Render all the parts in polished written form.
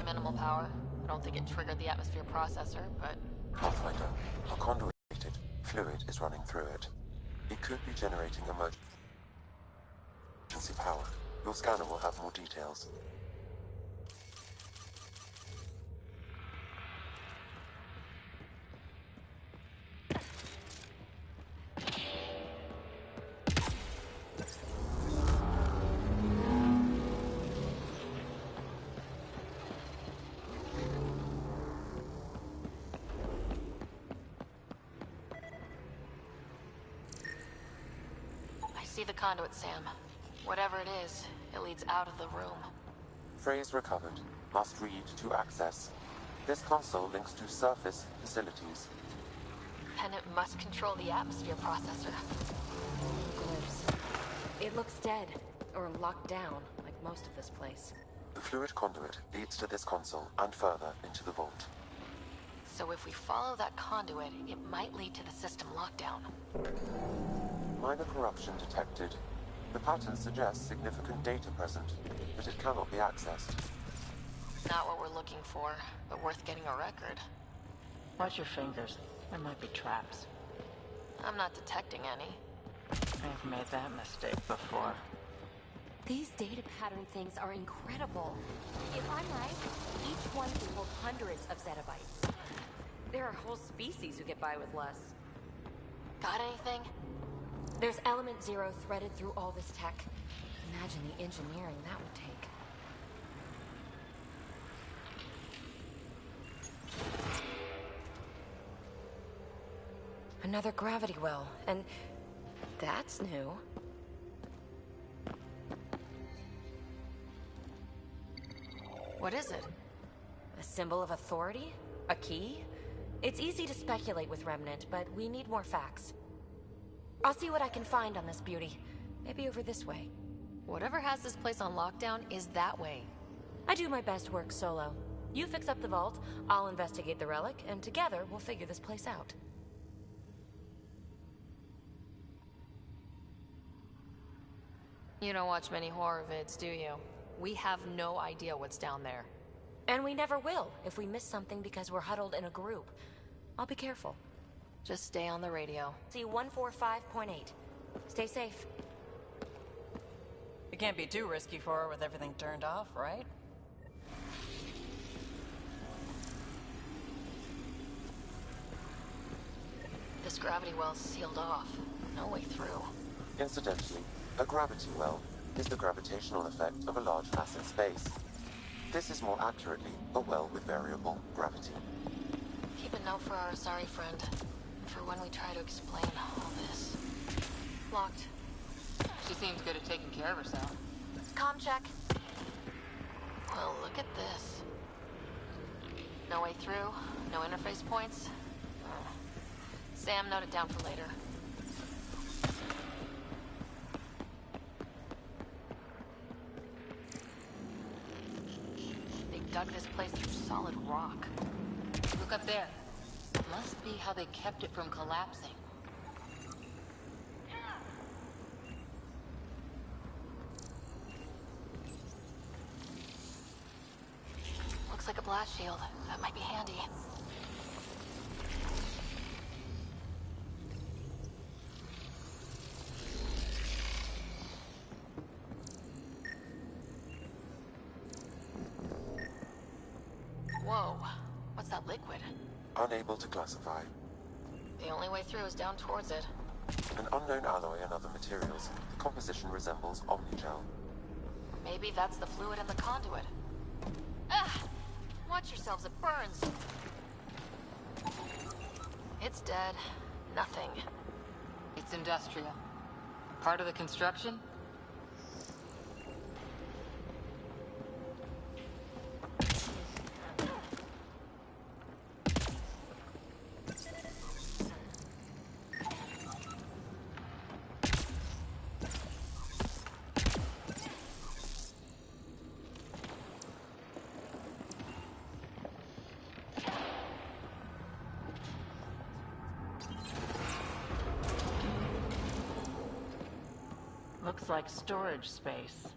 Minimal power. I don't think it triggered the atmosphere processor, but... Pathfinder, a conduited fluid is running through it. It could be generating emergency power. Your scanner will have more details. See the conduit, Sam. Whatever it is, it leads out of the room. Phrase recovered. Must read to access. This console links to surface facilities. And it must control the atmosphere processor. Glimpse. It looks dead, or locked down, like most of this place. The fluid conduit leads to this console and further into the vault. So if we follow that conduit, it might lead to the system lockdown. Minor corruption detected. The pattern suggests significant data present, but it cannot be accessed. Not what we're looking for, but worth getting a record. Watch your fingers. There might be traps. I'm not detecting any. I've made that mistake before. These data pattern things are incredible. If I'm right, each one can hold hundreds of zettabytes. There are whole species who get by with less. Got anything? There's element 0 threaded through all this tech. Imagine the engineering that would take. Another gravity well, and that's new. What is it? A symbol of authority? A key? It's easy to speculate with Remnant, but we need more facts. I'll see what I can find on this beauty. Maybe over this way. Whatever has this place on lockdown is that way. I do my best work solo. You fix up the vault, I'll investigate the relic, and together we'll figure this place out. You don't watch many horror vids, do you? We have no idea what's down there. And we never will if we miss something because we're huddled in a group. I'll be careful. Just stay on the radio. See 145.8. Stay safe. It can't be too risky for her with everything turned off, right? This gravity well's sealed off. No way through. Incidentally, a gravity well is the gravitational effect of a large mass in space. This is more accurately a well with variable gravity. Keep a note for our Asari friend. For when we try to explain all this. Locked. She seems good at taking care of herself. Comm check. Well, look at this. No way through, no interface points. Sam, note it down for later. They dug this place through solid rock. Look up there. Must be how they kept it from collapsing. Looks like a blast shield. That might be handy. Whoa. What's that liquid? Unable to classify. The only way through is down towards it. An unknown alloy and other materials. The composition resembles omnigel. Maybe that's the fluid in the conduit. Ah! Watch yourselves, it burns! It's dead. Nothing. It's industrial. Part of the construction? Looks like storage space.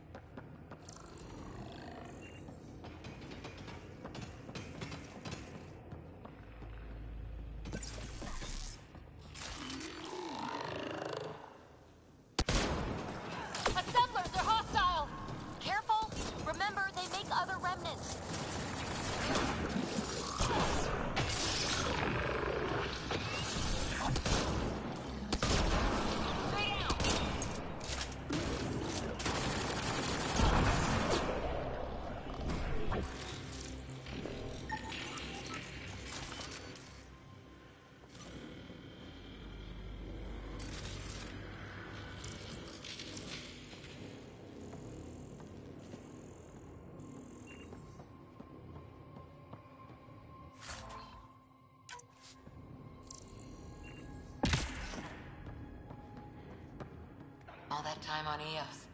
that time on Eos.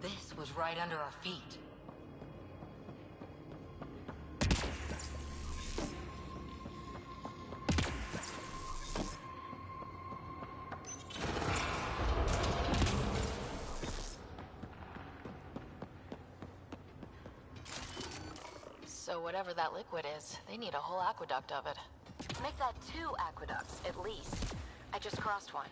This was right under our feet. So whatever that liquid is, they need a whole aqueduct of it. Make that 2 aqueducts, at least. I just crossed one.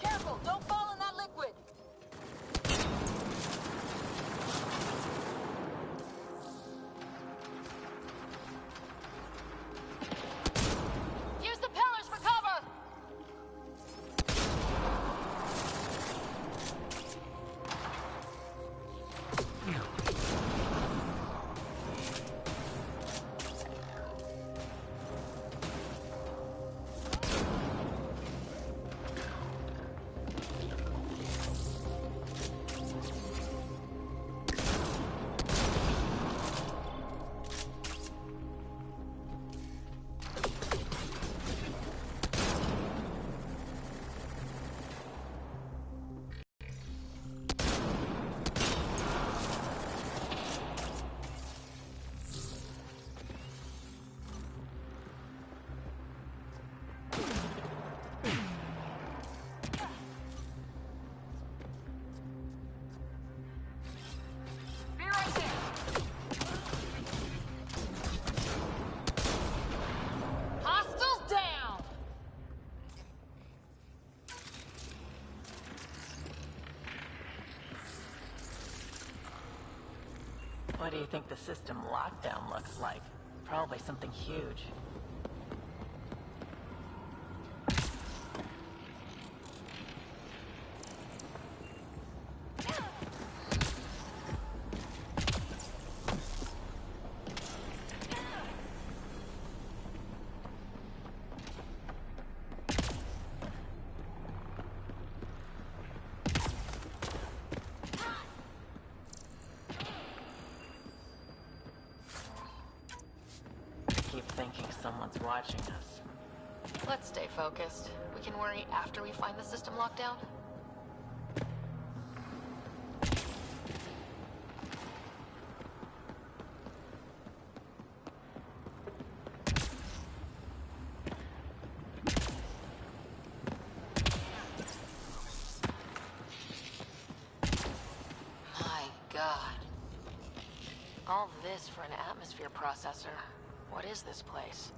Careful! Don't fall in that liquid! Use the pillars for cover! Be right there! Hostiles down! What do you think the system lockdown looks like? Probably something huge. Keep thinking someone's watching us. Let's stay focused. We can worry after we find the system lockdown. My God. All this for an atmosphere processor. What is this place?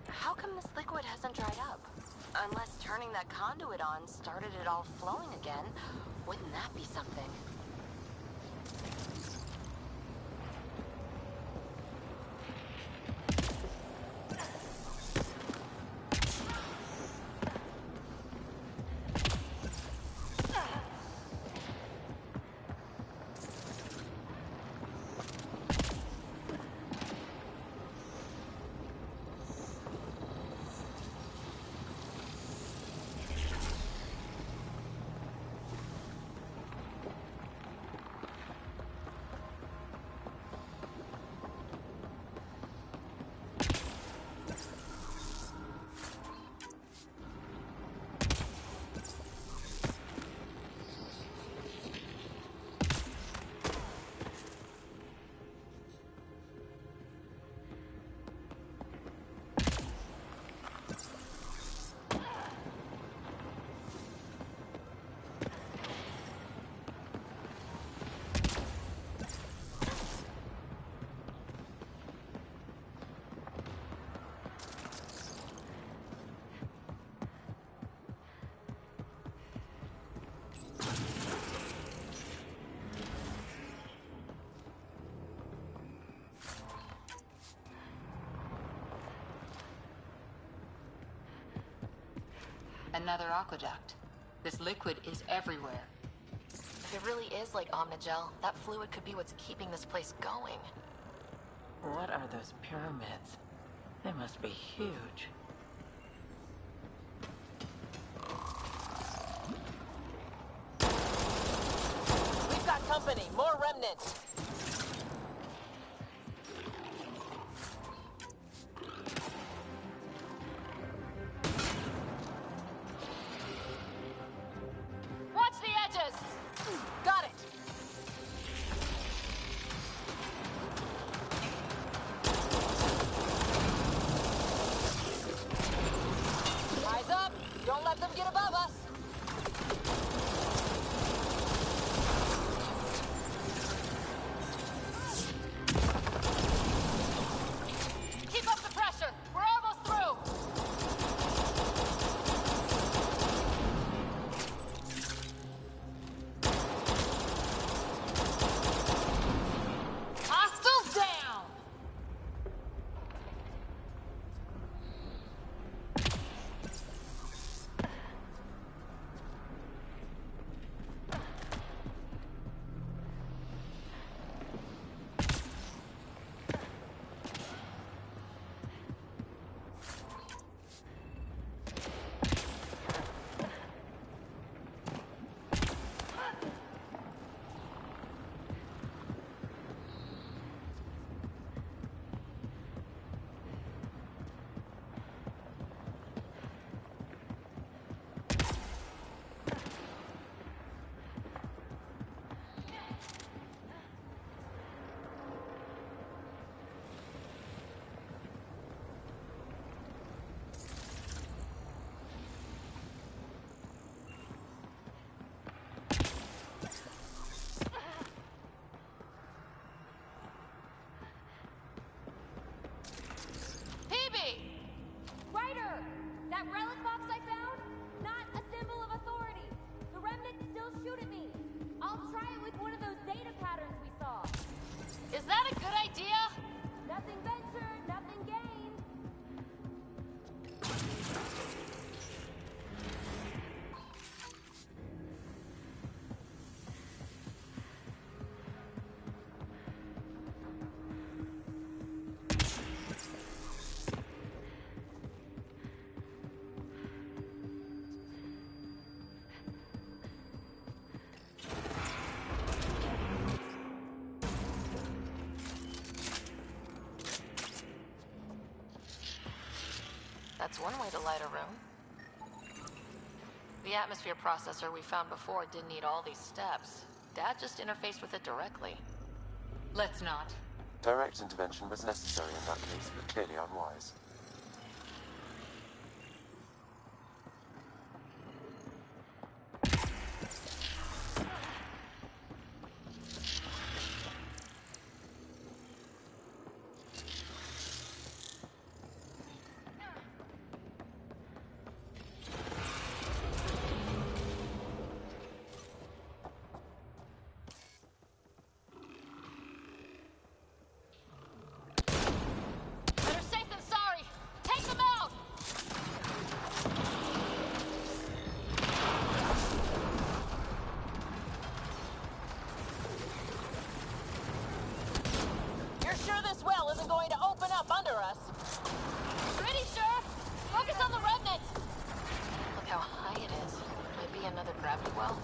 How come this liquid hasn't dried up? Unless turning that conduit on started it all flowing again. Wouldn't that be something? Another aqueduct. This liquid is everywhere. If it really is like Omnigel, that fluid could be what's keeping this place going. What are those pyramids? They must be huge. We've got company. More remnants. Watch the edges! Got it! Eyes up. Don't let them get above us. Keep up the pressure! We're almost through! Hostiles down! Ryder! That relic box I found? Not a symbol of authority. The remnants still shoot at me. I'll try it with one of those data patterns we saw. Is that a good idea? Nothing ventured, nothing gained. That's one way to light a room. The atmosphere processor we found before didn't need all these steps. Dad just interfaced with it directly. Let's not. Direct intervention was necessary in that case, but clearly unwise. Better safe than sorry! Take them out! You're sure this well isn't going to open up under us? Pretty sure! Focus on the remnant! Look how high it is. Might be another gravity well.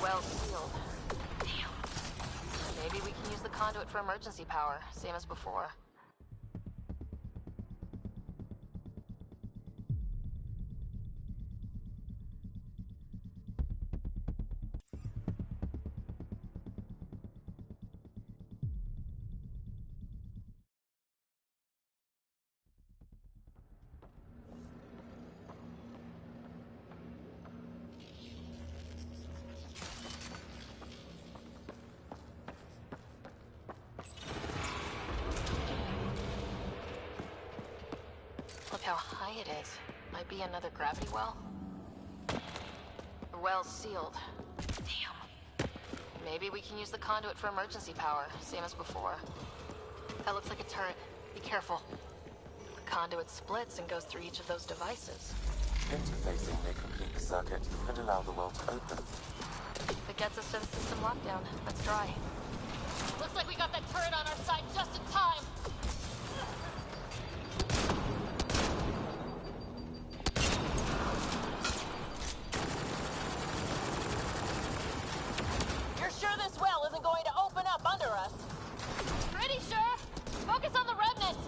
Well sealed. Damn. Maybe we can use the conduit for emergency power, same as before. it is. Might be another gravity well. The well's sealed. Damn. Maybe we can use the conduit for emergency power, same as before. That looks like a turret. Be careful. The conduit splits and goes through each of those devices. Interfacing may complete the circuit and allow the well to open. If it gets us to the system lockdown, let's try. Looks like we got that turret on our side just in time. You're sure this well isn't going to open up under us? Pretty sure. Focus on the remnant.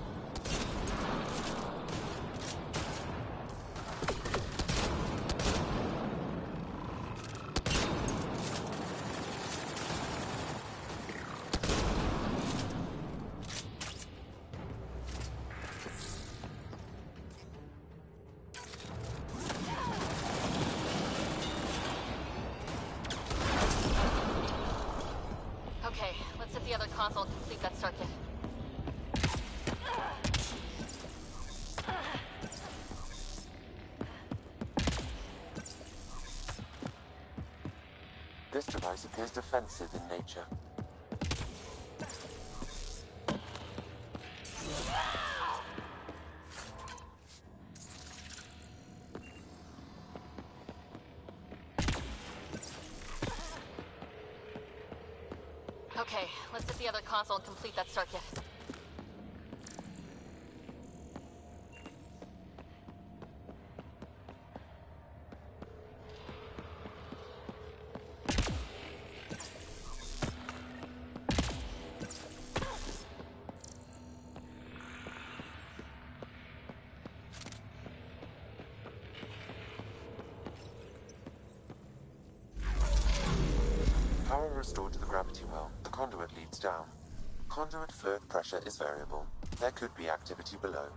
Okay, let's hit the other console and complete that circuit. This device appears defensive in nature. Okay, let's hit the other console and complete that circuit. Power restored to the gravity well. The conduit leads down. Conduit fluid pressure is variable. There could be activity below.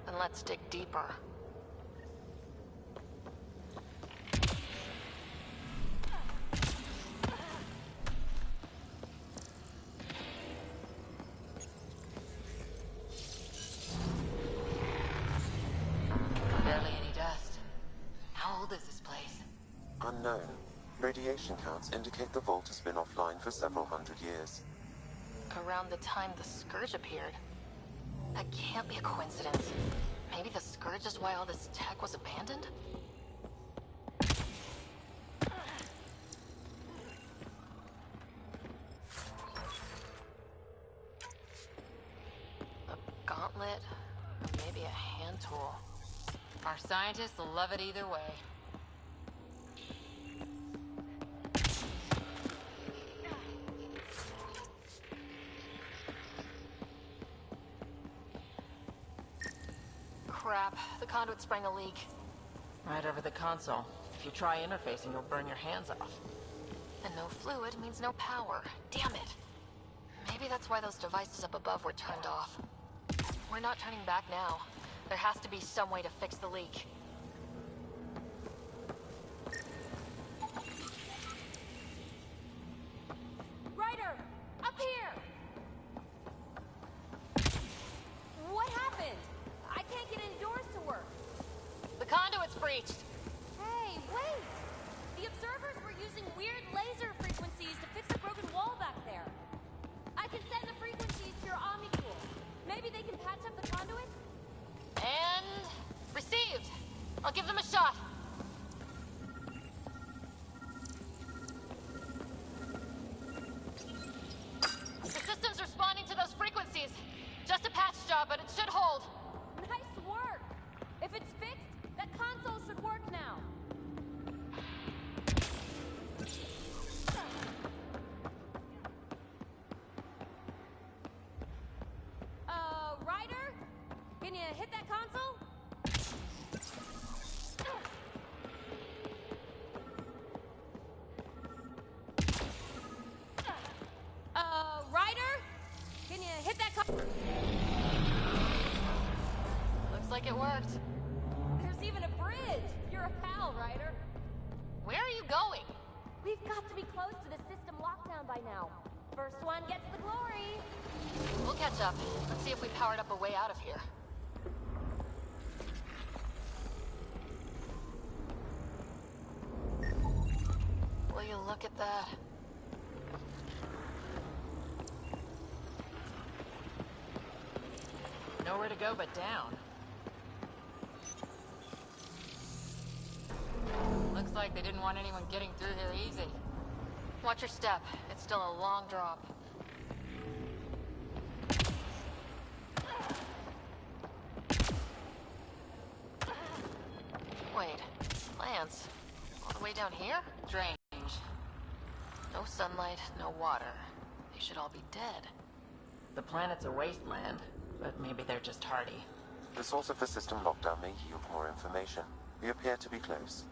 Then let's dig deeper. Barely any dust. How old is this place? Unknown. Radiation counts indicate the vault has been offline for several hundred years. Around the time the Scourge appeared. That can't be a coincidence. Maybe the Scourge is why all this tech was abandoned? A gauntlet? Or maybe a hand tool. Our scientists will love it either way. Crap, the conduit sprang a leak. Right over the console. If you try interfacing, you'll burn your hands off. And no fluid means no power. Damn it. Maybe that's why those devices up above were turned off. We're not turning back now. There has to be some way to fix the leak. Ryder! Up here! What happened? I can't get any doors to work. The conduit's breached. Hey, wait! The observers were using weird laser frequencies to fix a broken wall back there. I can send the frequencies to your Omni tool. Maybe they can patch up the conduit? And received. I'll give them a shot. The system's responding to those frequencies. Just a patch job, but it should hold. Nice work! If it's fixed, that console should work now. Ryder? Can you hit that console? Ryder? Can you hit that console? Looks like it worked. There's even a bridge. You're a pal, Ryder. Where are you going? We've got to be close to the system lockdown by now. First one gets the glory. We'll catch up. Let's see if we powered up a way out of here. Look at that. Nowhere to go but down. Looks like they didn't want anyone getting through here easy. Watch your step. It's still a long drop. Wait, plants? All the way down here? Strange. No sunlight, no water. They should all be dead. The planet's a wasteland, but maybe they're just hardy. The source of the system lockdown may yield more information. We appear to be close.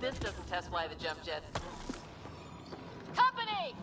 This doesn't test fly the jump jet. Company!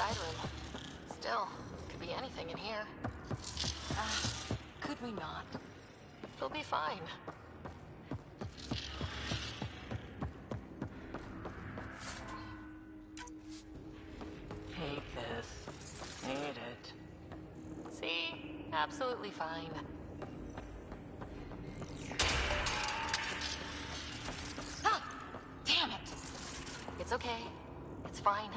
side room. Still, could be anything in here. Could we not? It'll be fine. Hate this. Hate it. See? Absolutely fine. Ah! Damn it! It's okay. It's fine.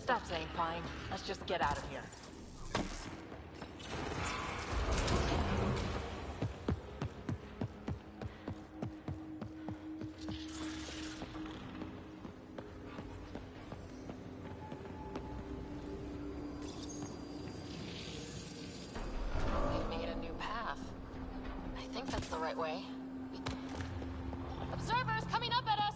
Stop saying fine. Let's just get out of here. right way. Observers coming up at us!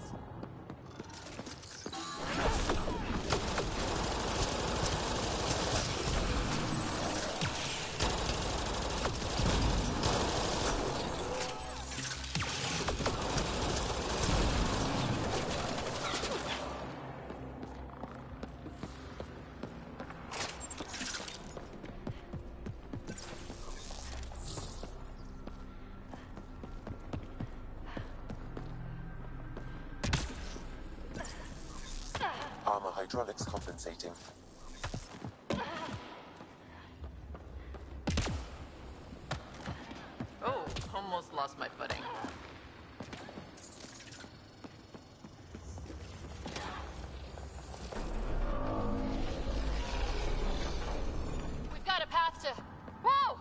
Armor hydraulics compensating. Oh, almost lost my footing. We've got a path to... Whoa!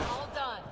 All done.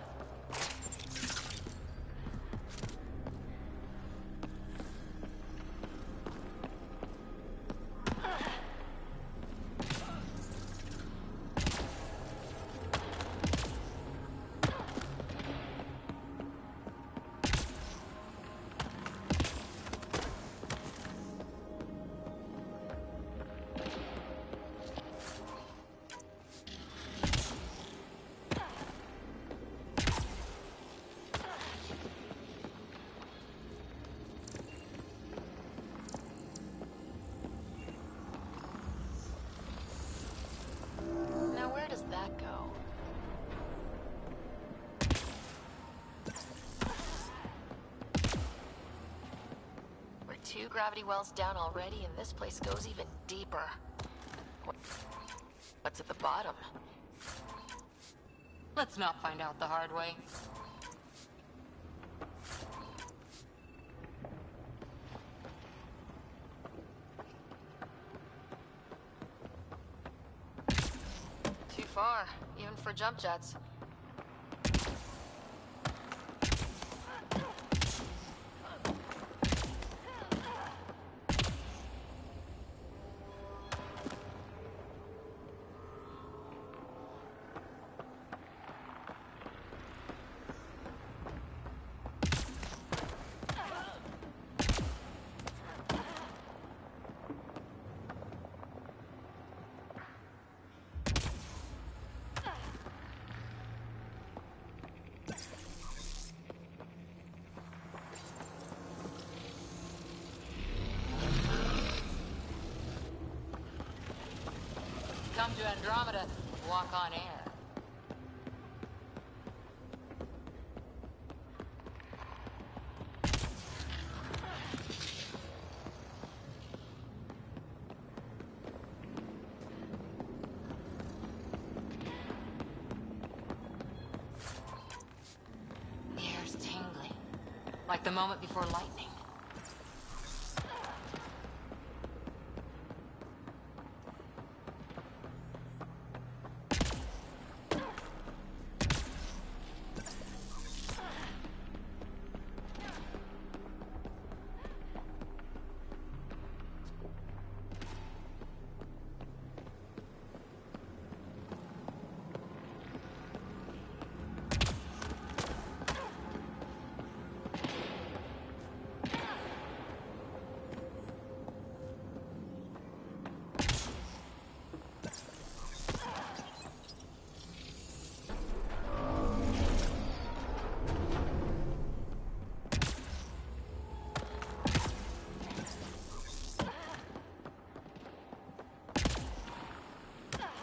Now where does that go? We're 2 gravity wells down already, and this place goes even deeper. What's at the bottom? Let's not find out the hard way. Too far, even for jump jets. Come to Andromeda, walk on air. The air's tingling, like the moment before lightning.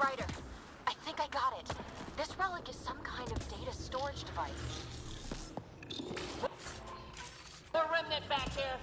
Ryder, I think I got it. This relic is some kind of data storage device. The remnant back here.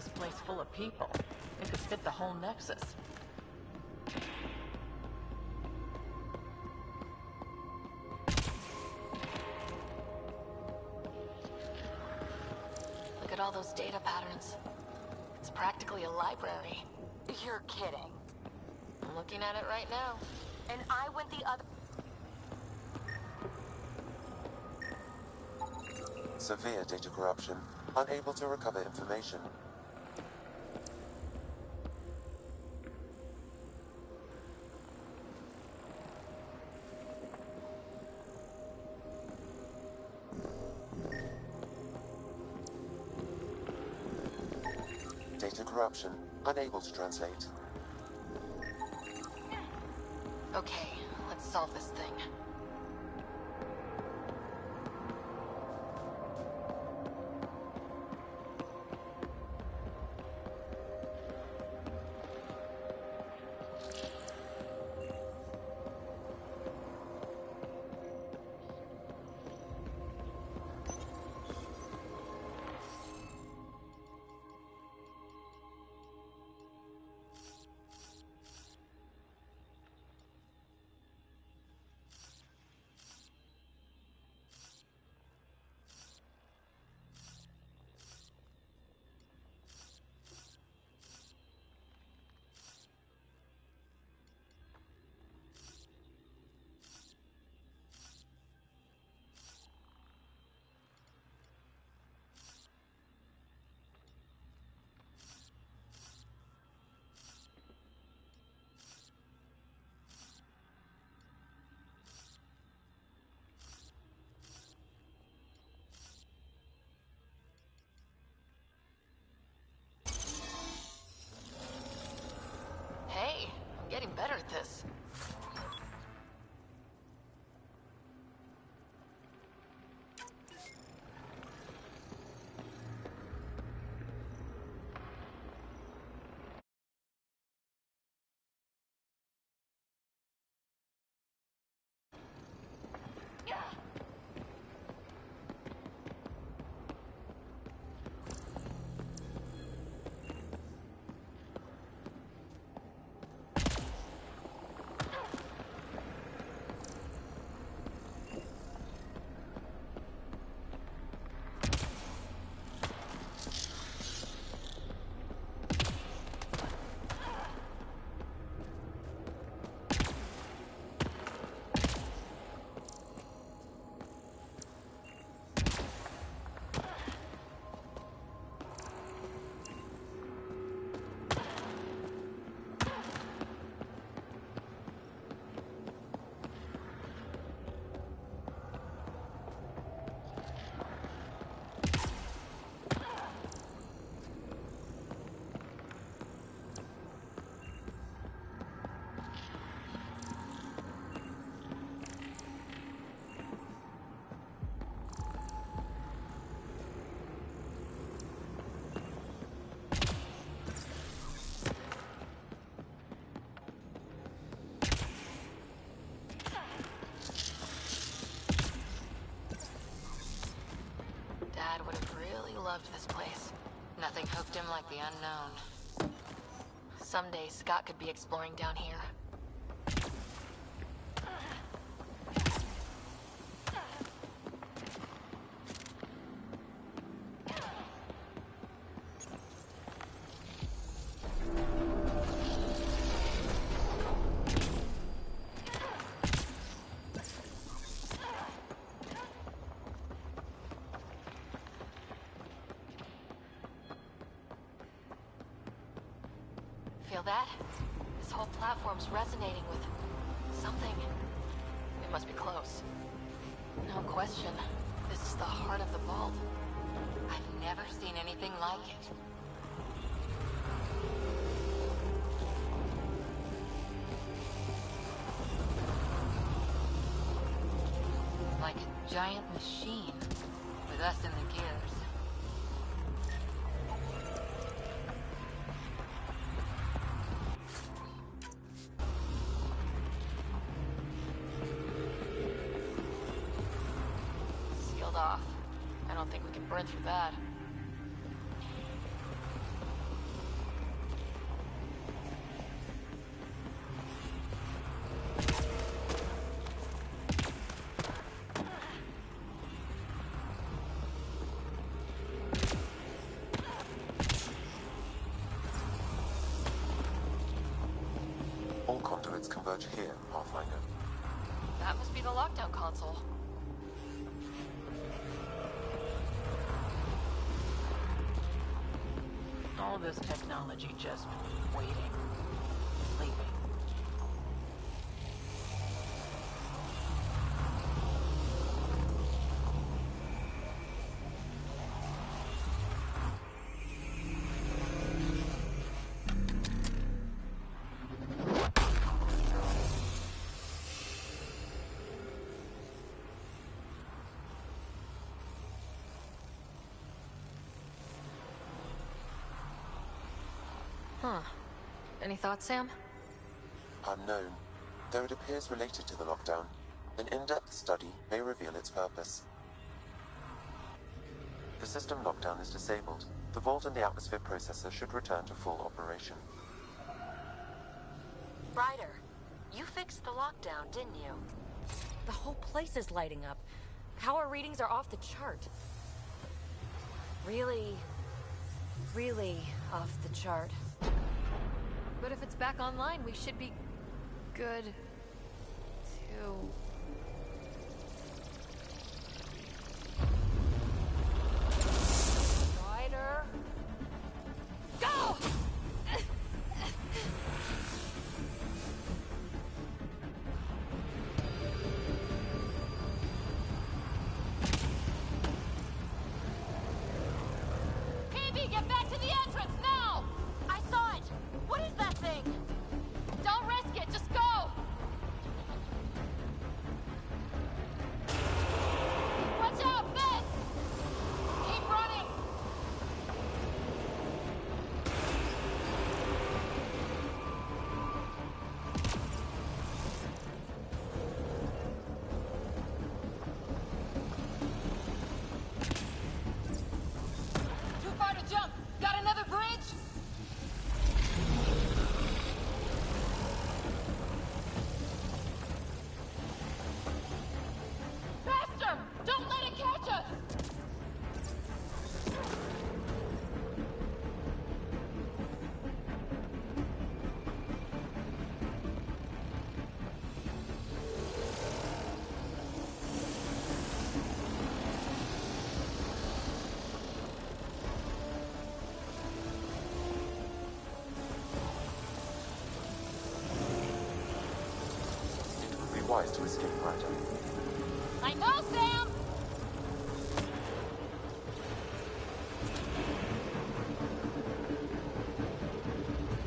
this place full of people. It could fit the whole Nexus. Look at all those data patterns. It's practically a library. You're kidding. I'm looking at it right now. And I went the other... Severe data corruption. Unable to recover information. Data corruption. Unable to translate. Okay, let's solve this thing. Hey, I'm getting better at this. Dad would have really loved this place. Nothing hooked him like the unknown. Someday Scott could be exploring down here. Feel that? This whole platform's resonating with something. We must be close. No question. This is the heart of the vault. I've never seen anything like it. Like a giant machine, with us in the gears. Sealed off. I don't think we can burn through that. conduits converge here, Pathfinder. That must be the lockdown console. All this technology just waiting, sleeping. Huh. Any thoughts, Sam? Unknown. Though it appears related to the lockdown, an in-depth study may reveal its purpose. The system lockdown is disabled. The vault and the atmosphere processor should return to full operation. Ryder, you fixed the lockdown, didn't you? The whole place is lighting up. Power readings are off the chart. Really off the chart. But if it's back online, we should be good too. Ryder, go! PB, get back to the entrance now! I saw it! What is that thing? Don't risk it, just go! Watch out, Ben! Keep running! Too far to jump. Got another bridge? Faster! Don't let it catch us! It would be wise to escape, Ryder. I know, Sam!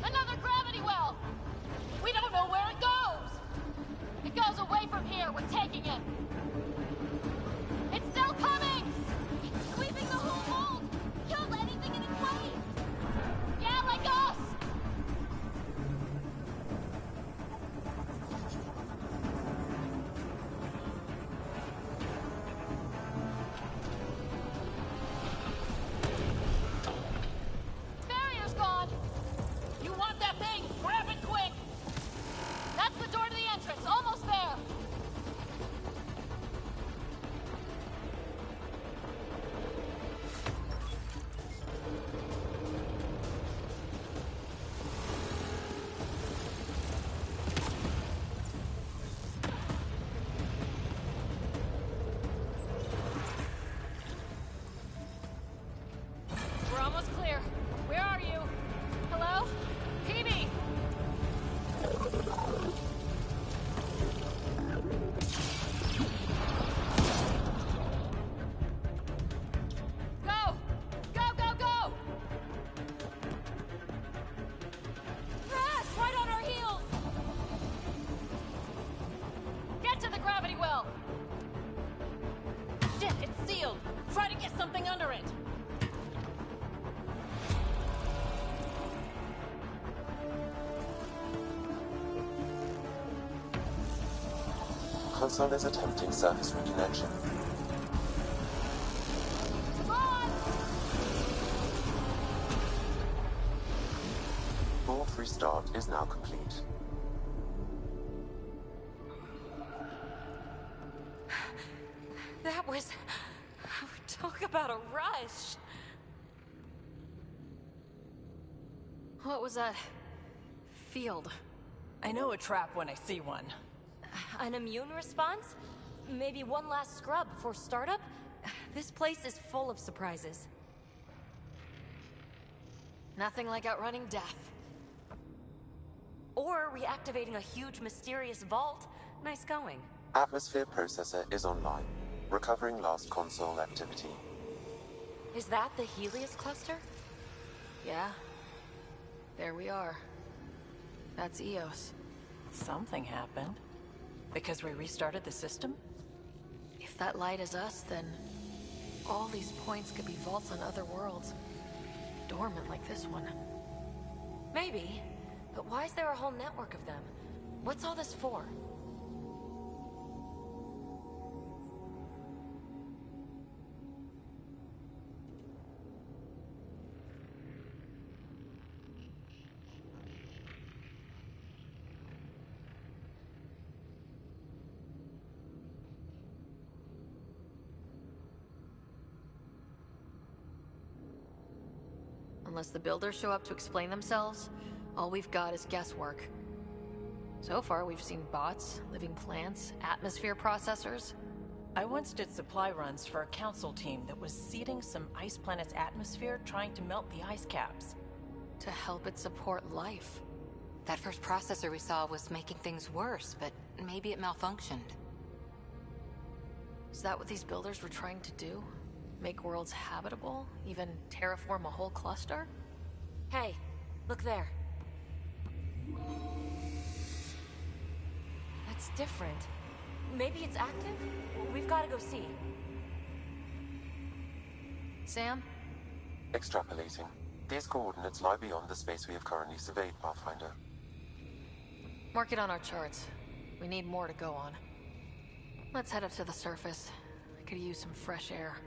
Another gravity well! We don't know where it goes! It goes away from here, we're taking it! It's still coming! It's sweeping the whole vault! Killed anything in its way! Yeah, like us! Barrier's gone! You want that thing? Grab it quick! That's the door to the entrance, almost there! We're almost clear. Where are you? Hello? PB! Go! Go, go, go! Crash! Right on our heels! Get to the gravity well! Shit, it's sealed! Try to get something under it! Console is attempting surface reconnection. Come on! Vault restart is now complete. That was... Talk about a rush! What was that? Field. I know a trap when I see one. An immune response? Maybe one last scrub before startup? This place is full of surprises. Nothing like outrunning death. Or reactivating a huge mysterious vault. Nice going. Atmosphere processor is online. Recovering last console activity. Is that the Helios cluster? Yeah. There we are. That's Eos. Something happened. Because we restarted the system? If that light is us, then all these points could be vaults on other worlds. Dormant like this one. Maybe. But why is there a whole network of them? What's all this for? Unless the builders show up to explain themselves, all we've got is guesswork. So far, we've seen bots, living plants, atmosphere processors. I once did supply runs for a council team that was seeding some ice planet's atmosphere, trying to melt the ice caps. To help it support life. That first processor we saw was making things worse, but maybe it malfunctioned. Is that what these builders were trying to do? Make worlds habitable? Even terraform a whole cluster? Hey, look there. That's different. Maybe it's active? We've got to go see. Sam? Extrapolating. These coordinates lie beyond the space we have currently surveyed, Pathfinder. Mark it on our charts. We need more to go on. Let's head up to the surface. I could use some fresh air.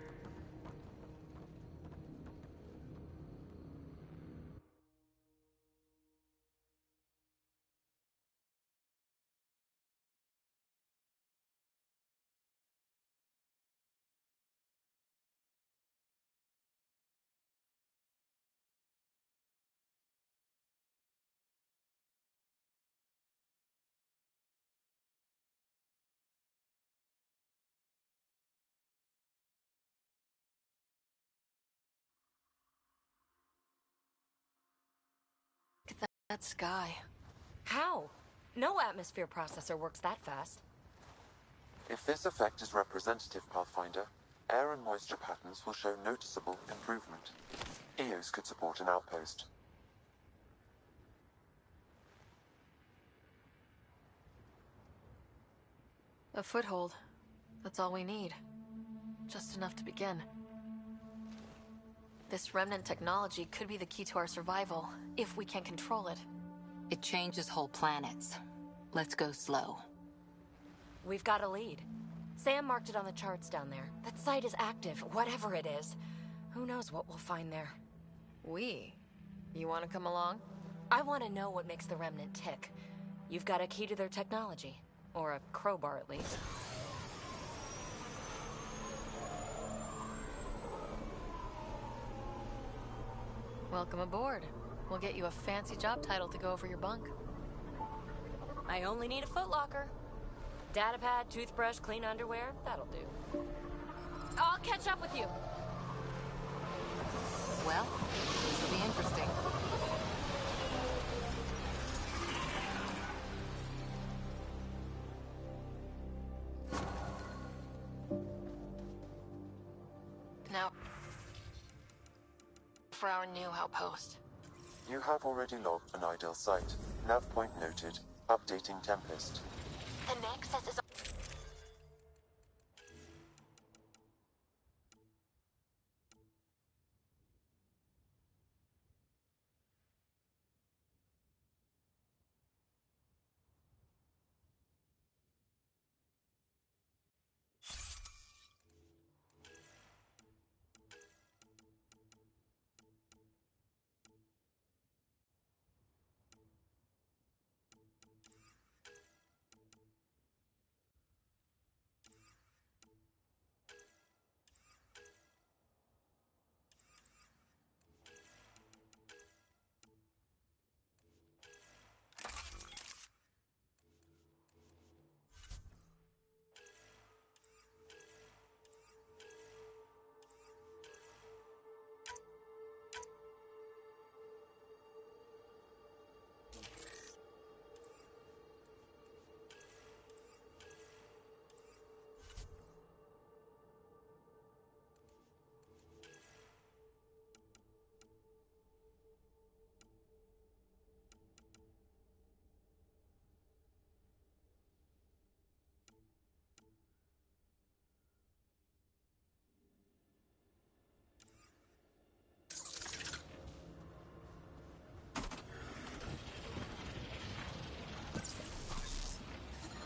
That sky. How? No atmosphere processor works that fast. If this effect is representative, Pathfinder, air and moisture patterns will show noticeable improvement. Eos could support an outpost. A foothold. That's all we need. Just enough to begin. This remnant technology could be the key to our survival, if we can control it. It changes whole planets. Let's go slow. We've got a lead. Sam marked it on the charts down there. That site is active, whatever it is. Who knows what we'll find there. We? You want to come along? I want to know what makes the remnant tick. You've got a key to their technology. Or a crowbar, at least. Welcome aboard. We'll get you a fancy job title to go over your bunk. I only need a footlocker. Datapad, toothbrush, clean underwear, that'll do. I'll catch up with you. Well, this will be interesting. Now, for our new outpost. You have already logged an ideal site. Nav point noted. Updating Tempest. The Nexus is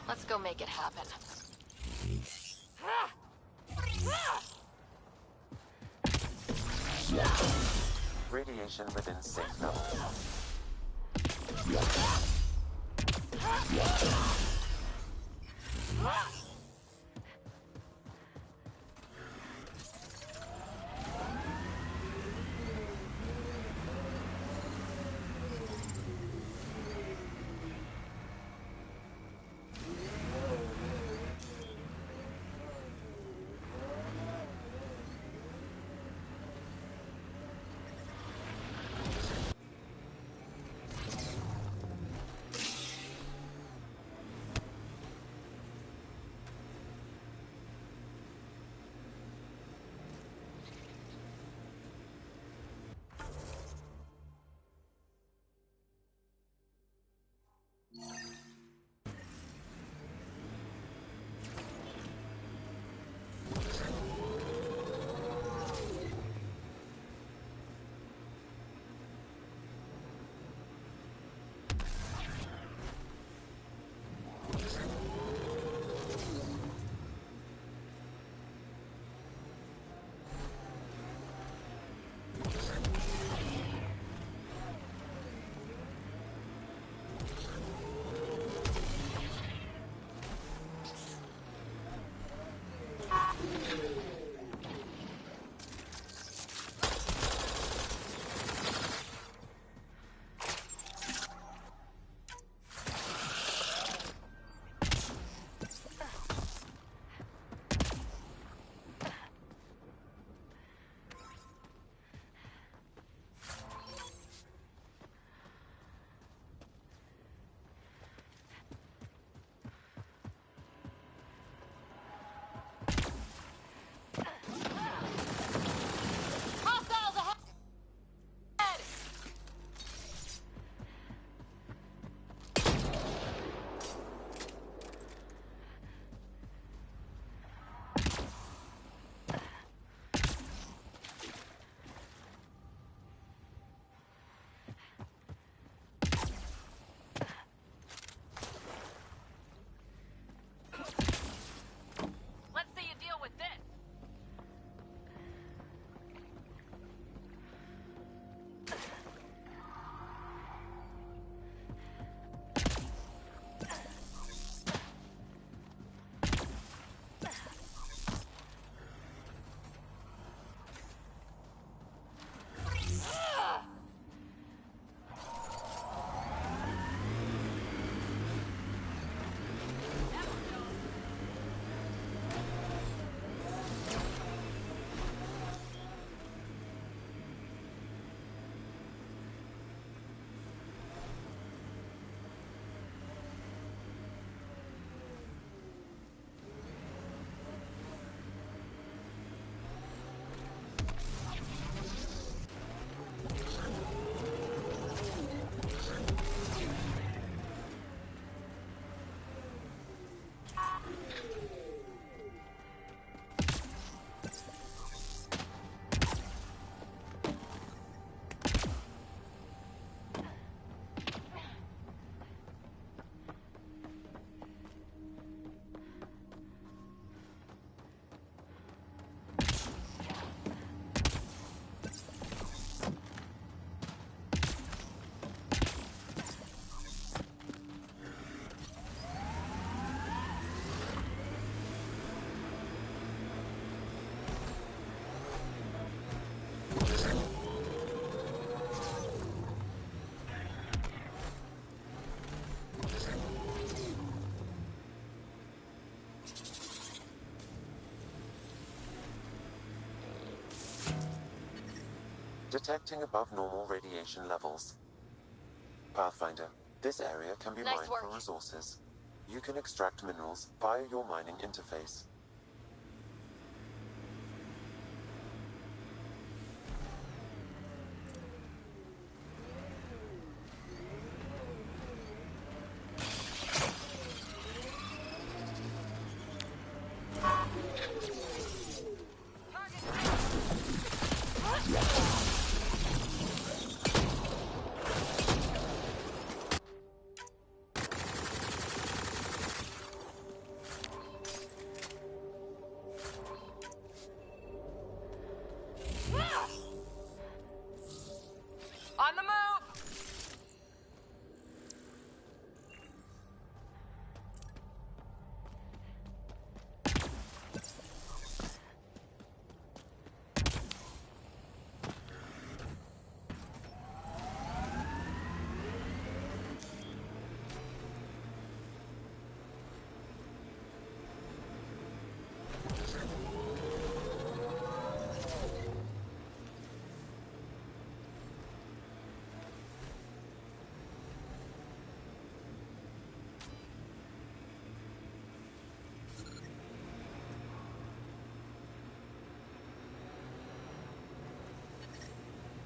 Let's go make it happen. Radiation within safe levels. Detecting above normal radiation levels. Pathfinder, this area can be Nice mined work. for resources. You can extract minerals via your mining interface.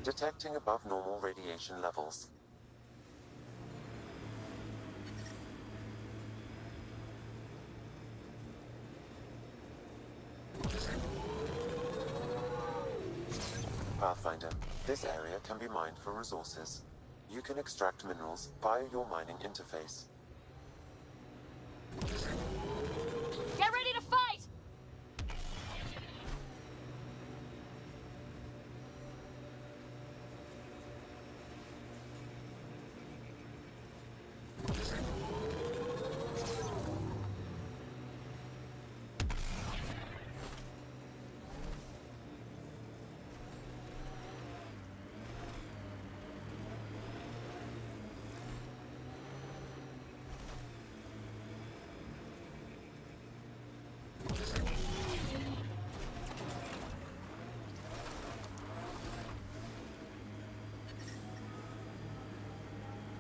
Detecting above normal radiation levels. Pathfinder, this area can be mined for resources. You can extract minerals via your mining interface. Get ready to fight!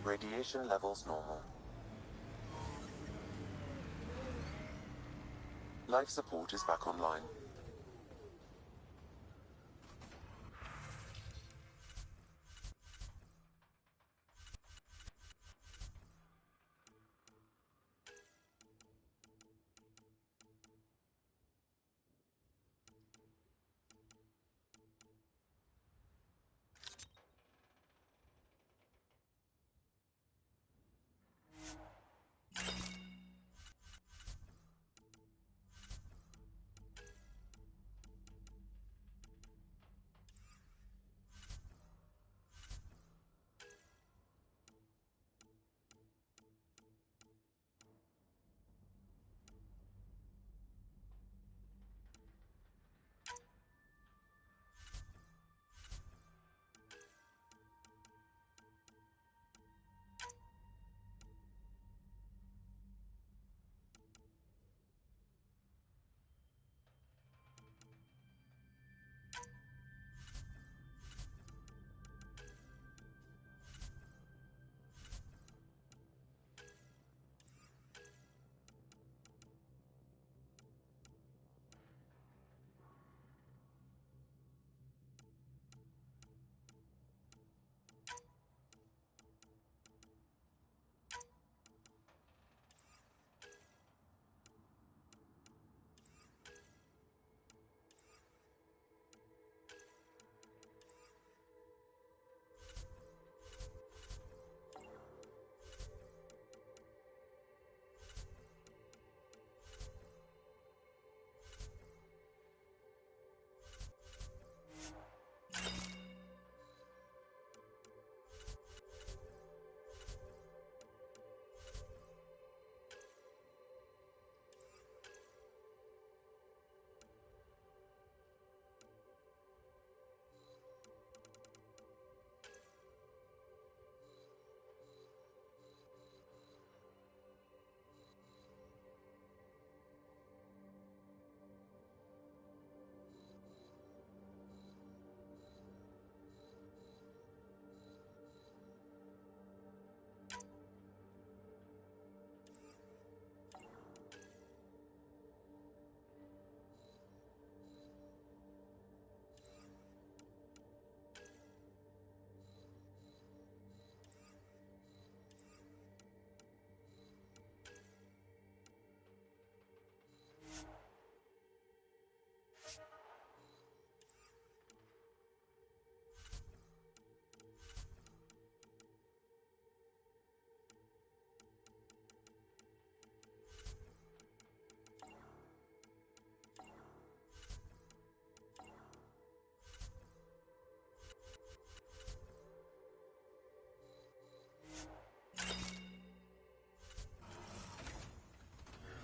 Radiation levels normal. Life support is back online.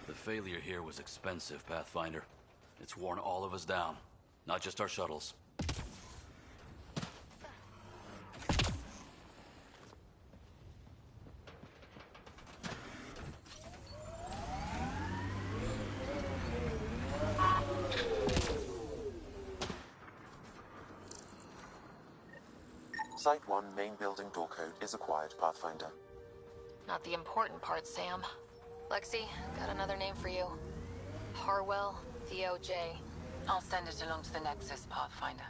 The failure here was expensive, Pathfinder. It's worn all of us down, not just our shuttles. Site 1 main building door code is acquired, Pathfinder. Not the important part, Sam. Lexi, got another name for you. Harwell, Theo J. I'll send it along to the Nexus, Pathfinder.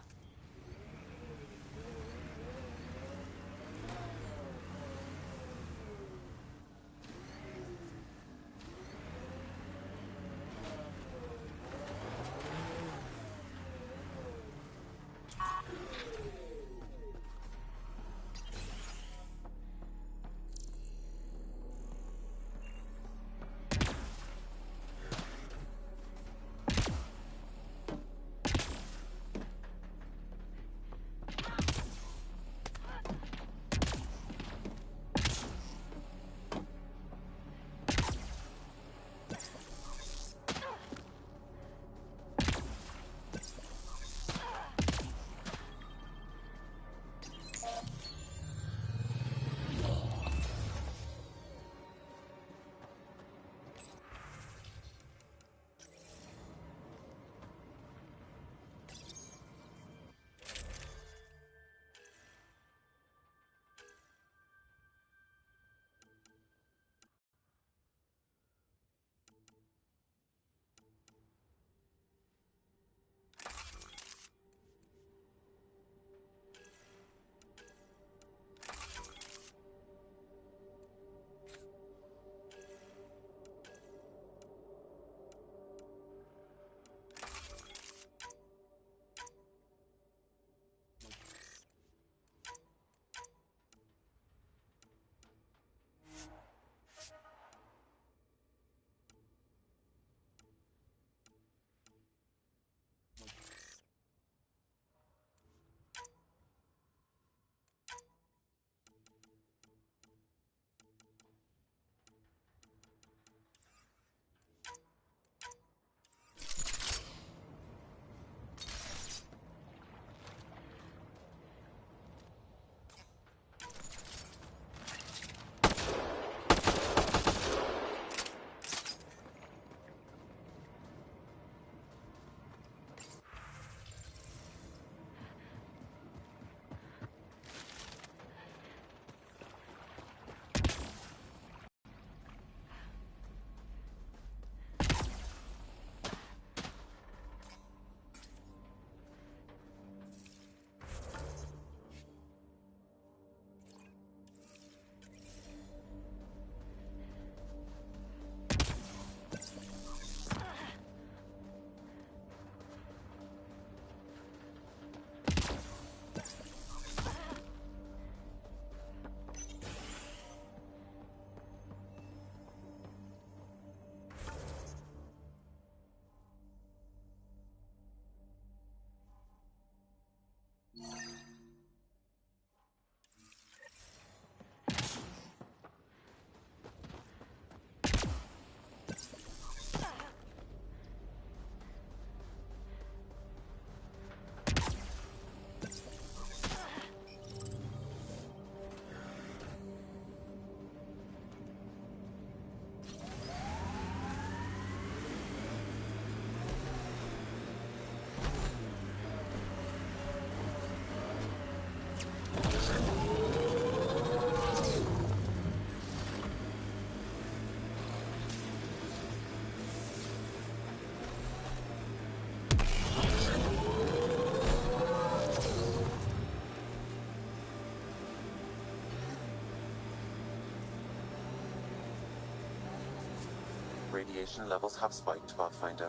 Radiation levels have spiked, Pathfinder.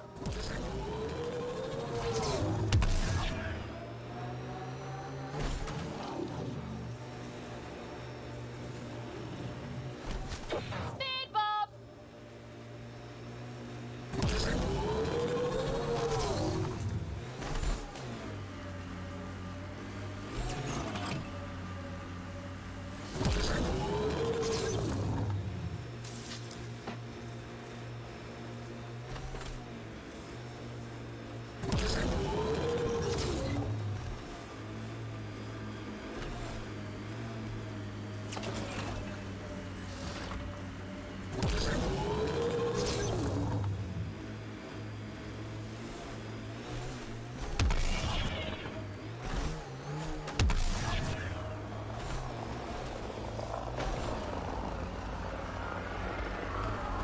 Speed bump!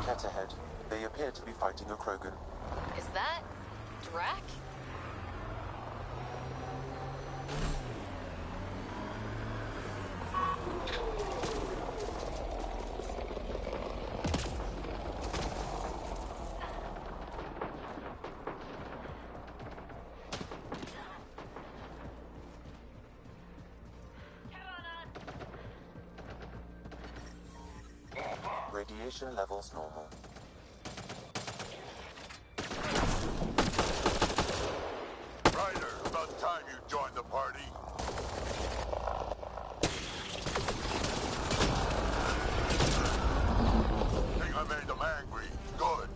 Cat ahead. They appear to be fighting a Krogan. Is that Drac? Radiation levels normal. Ryder, about time you joined the party. Think I made them angry. Good.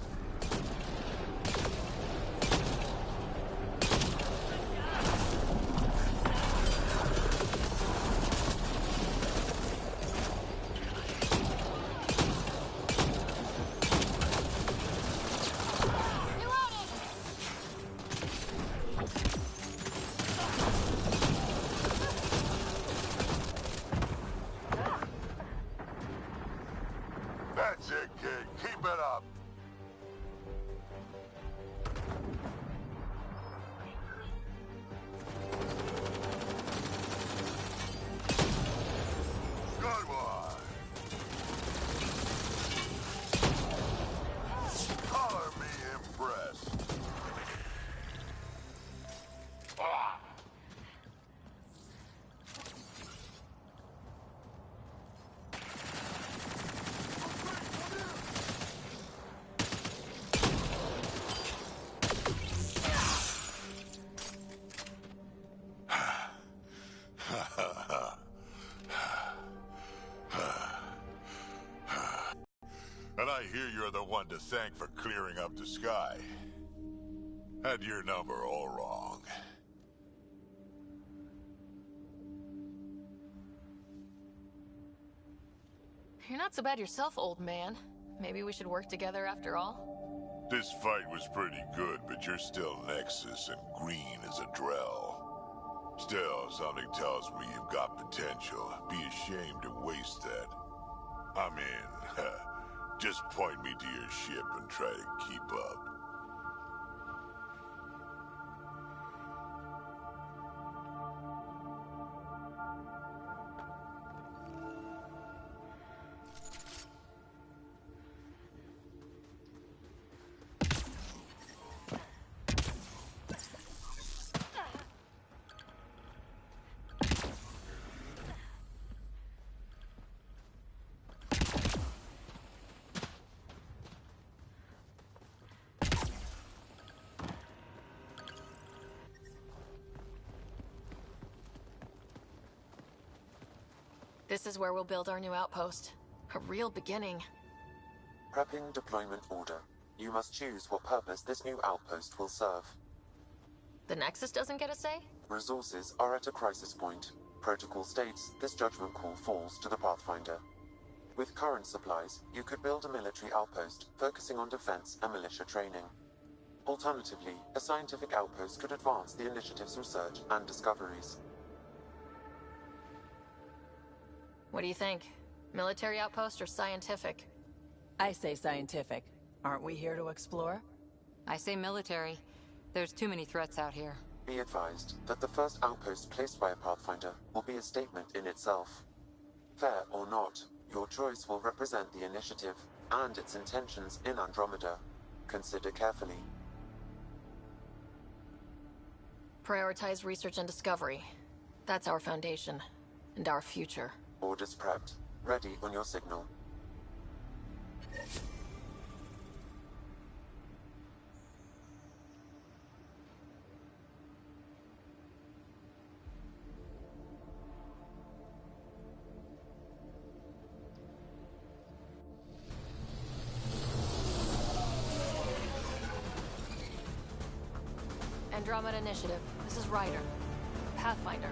That's it, kid. Keep it up. Good one. Color me impressed. And I hear you're the one to thank for clearing up the sky. Had your number all wrong. You're not so bad yourself, old man. Maybe we should work together after all? This fight was pretty good, but you're still Nexus and green as a Drell. Still, something tells me you've got potential. Be ashamed to waste that. I mean, just point me to your ship and try to keep up. This is where we'll build our new outpost. A real beginning. Prepping deployment order. You must choose what purpose this new outpost will serve. The Nexus doesn't get a say? Resources are at a crisis point. Protocol states this judgment call falls to the Pathfinder. With current supplies, you could build a military outpost, focusing on defense and militia training. Alternatively, a scientific outpost could advance the initiative's research and discoveries. What do you think? Military outpost or scientific? I say scientific. Aren't we here to explore? I say military. There's too many threats out here. Be advised that the first outpost placed by a Pathfinder will be a statement in itself. Fair or not, your choice will represent the initiative, and its intentions in Andromeda. Consider carefully. Prioritize research and discovery. That's our foundation, and our future. Orders prepped. Ready on your signal. Andromeda Initiative. This is Ryder. Pathfinder.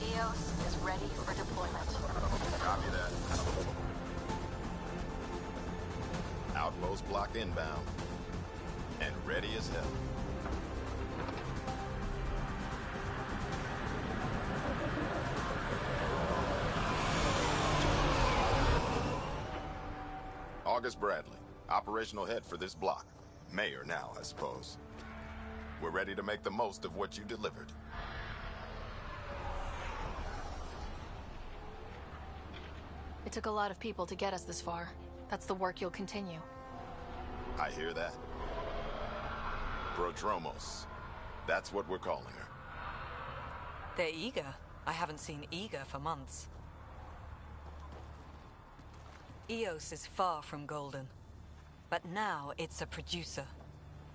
EOS is ready for deployment. Copy that. Outpost block inbound. And ready as hell. August Bradley, operational head for this block. Mayor now, I suppose. We're ready to make the most of what you delivered. It took a lot of people to get us this far. That's the work you'll continue. I hear that. Prodromos. That's what we're calling her. They're eager. I haven't seen eager for months. EOS is far from golden. But now it's a producer.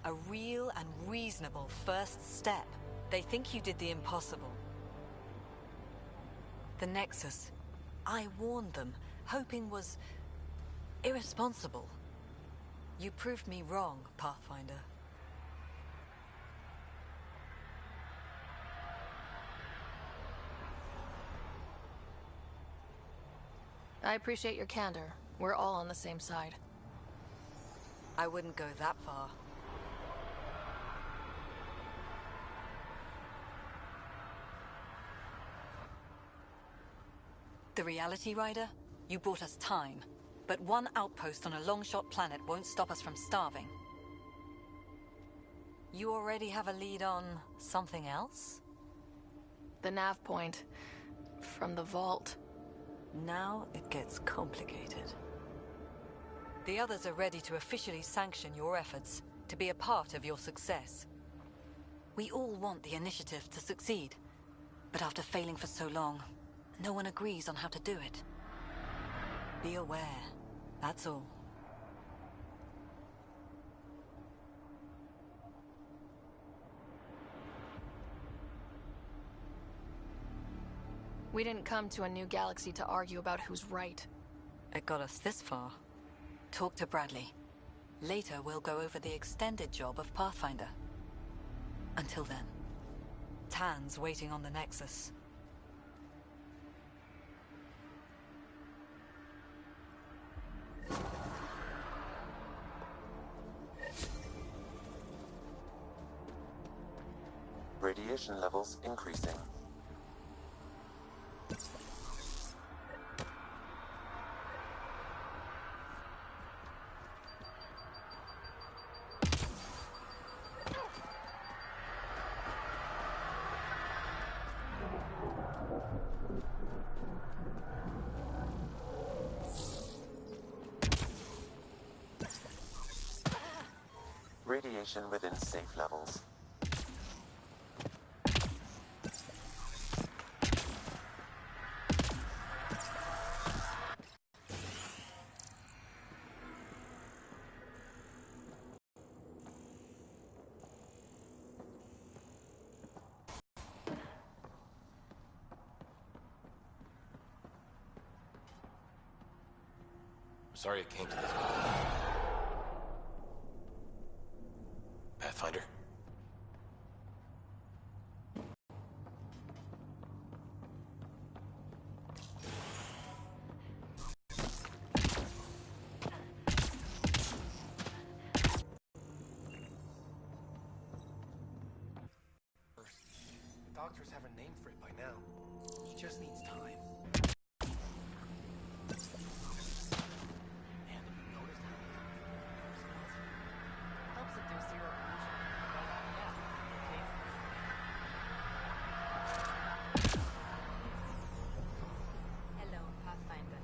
A real and reasonable first step. They think you did the impossible. The Nexus. I warned them, hoping was irresponsible. You proved me wrong, Pathfinder. I appreciate your candor. We're all on the same side. I wouldn't go that far. The reality, Ryder? You bought us time. But one outpost on a long-shot planet won't stop us from starving. You already have a lead on something else? The nav point. From the vault. Now it gets complicated. The others are ready to officially sanction your efforts, to be a part of your success. We all want the initiative to succeed. But after failing for so long, no one agrees on how to do it. Be aware, that's all. We didn't come to a new galaxy to argue about who's right. It got us this far. Talk to Bradley. Later, we'll go over the extended job of Pathfinder. Until then, Tan's waiting on the Nexus. Radiation levels increasing. Radiation within safe levels. Sorry it came to this. Pathfinder? The doctors have a name for it by now. He just needs time. Hello, Pathfinder.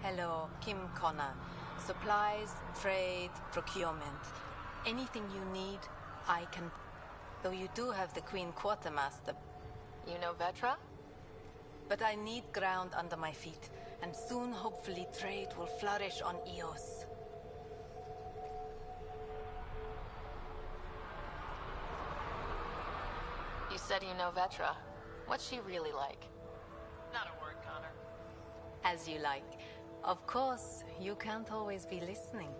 Hello, Kim Connor. Supplies, trade, procurement. Anything you need, I can... Though you do have the Queen Quartermaster. You know Vetra? But I need ground under my feet, and soon hopefully trade will flourish on Eos. You said you know Vetra. What's she really like? Not a word, Connor. As you like. Of course, you can't always be listening.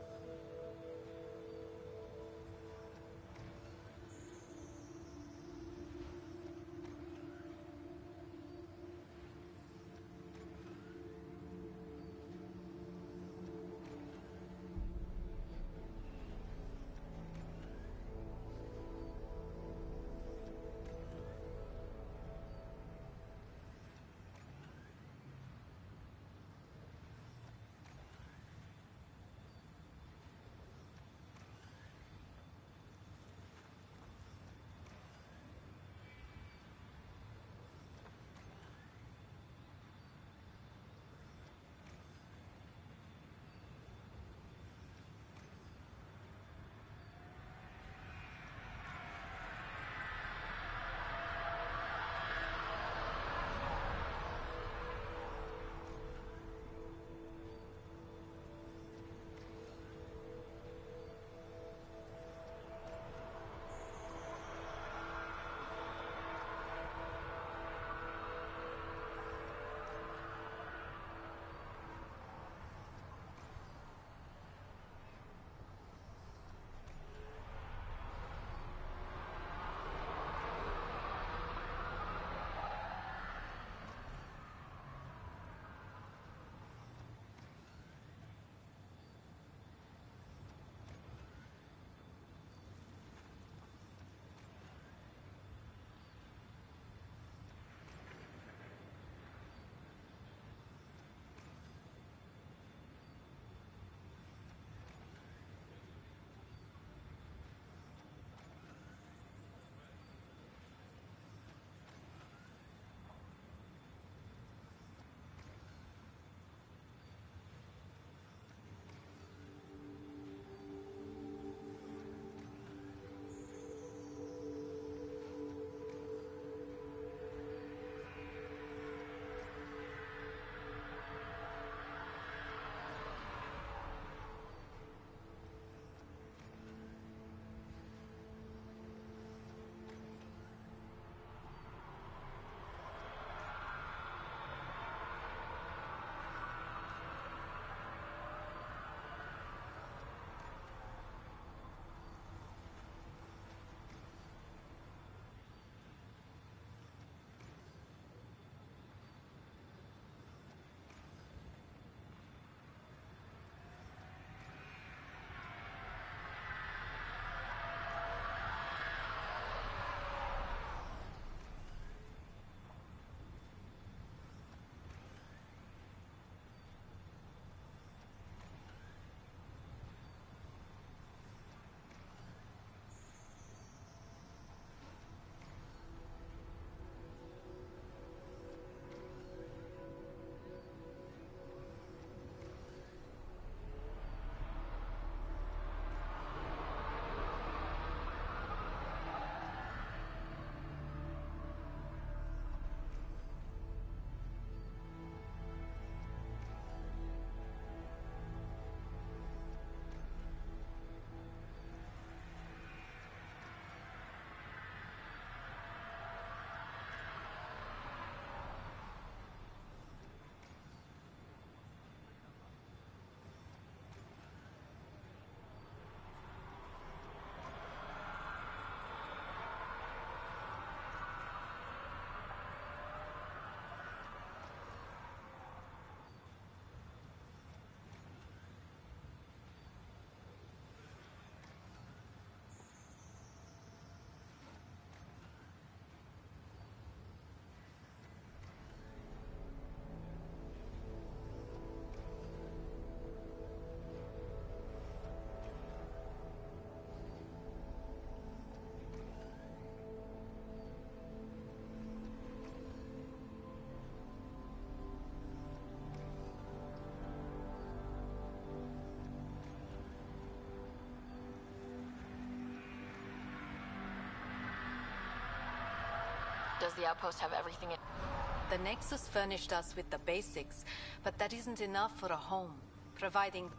Does the outpost have everything it... The Nexus furnished us with the basics, but that isn't enough for a home. Providing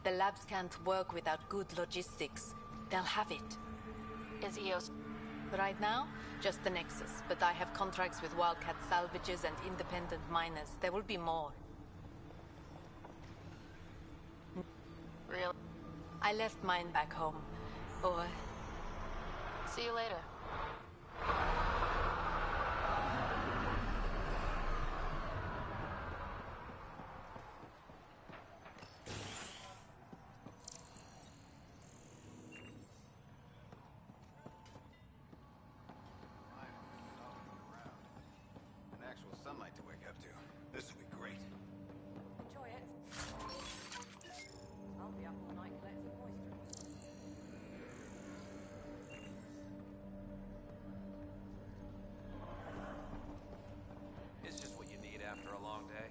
the labs can't work without good logistics, they'll have it. Is EOS... Right now, just the Nexus, but I have contracts with Wildcat salvages and independent miners. There will be more. Really? I left mine back home. Boy. See you later. Sunlight to wake up to. This will be great. Enjoy it. I'll be up all night collecting moisture. It's just what you need after a long day.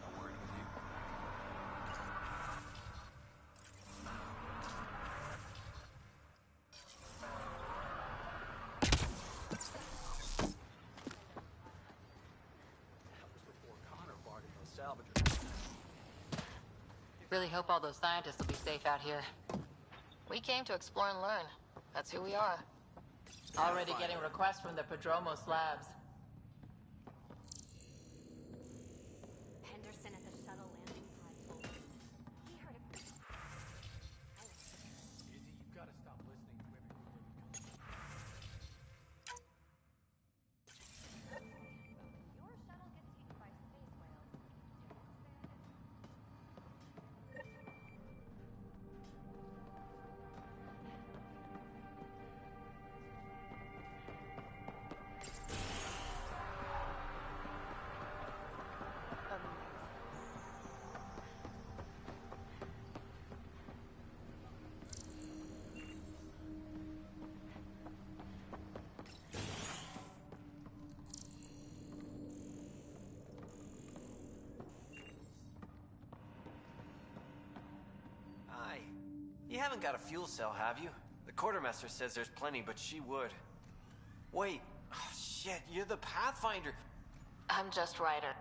I'm worried with you. Really hope all those scientists will be safe out here. We came to explore and learn. That's who we are. Already getting requests from the Prodromos labs. Henderson at the shuttle landing pad told us. He heard it. You've got to stop listening to everything that comes. Your shuttle gets eaten by space whales. Hi. You haven't got a fuel cell, have you? The quartermaster says there's plenty, but she would. Wait. Oh, shit, you're the Pathfinder. I'm just Ryder.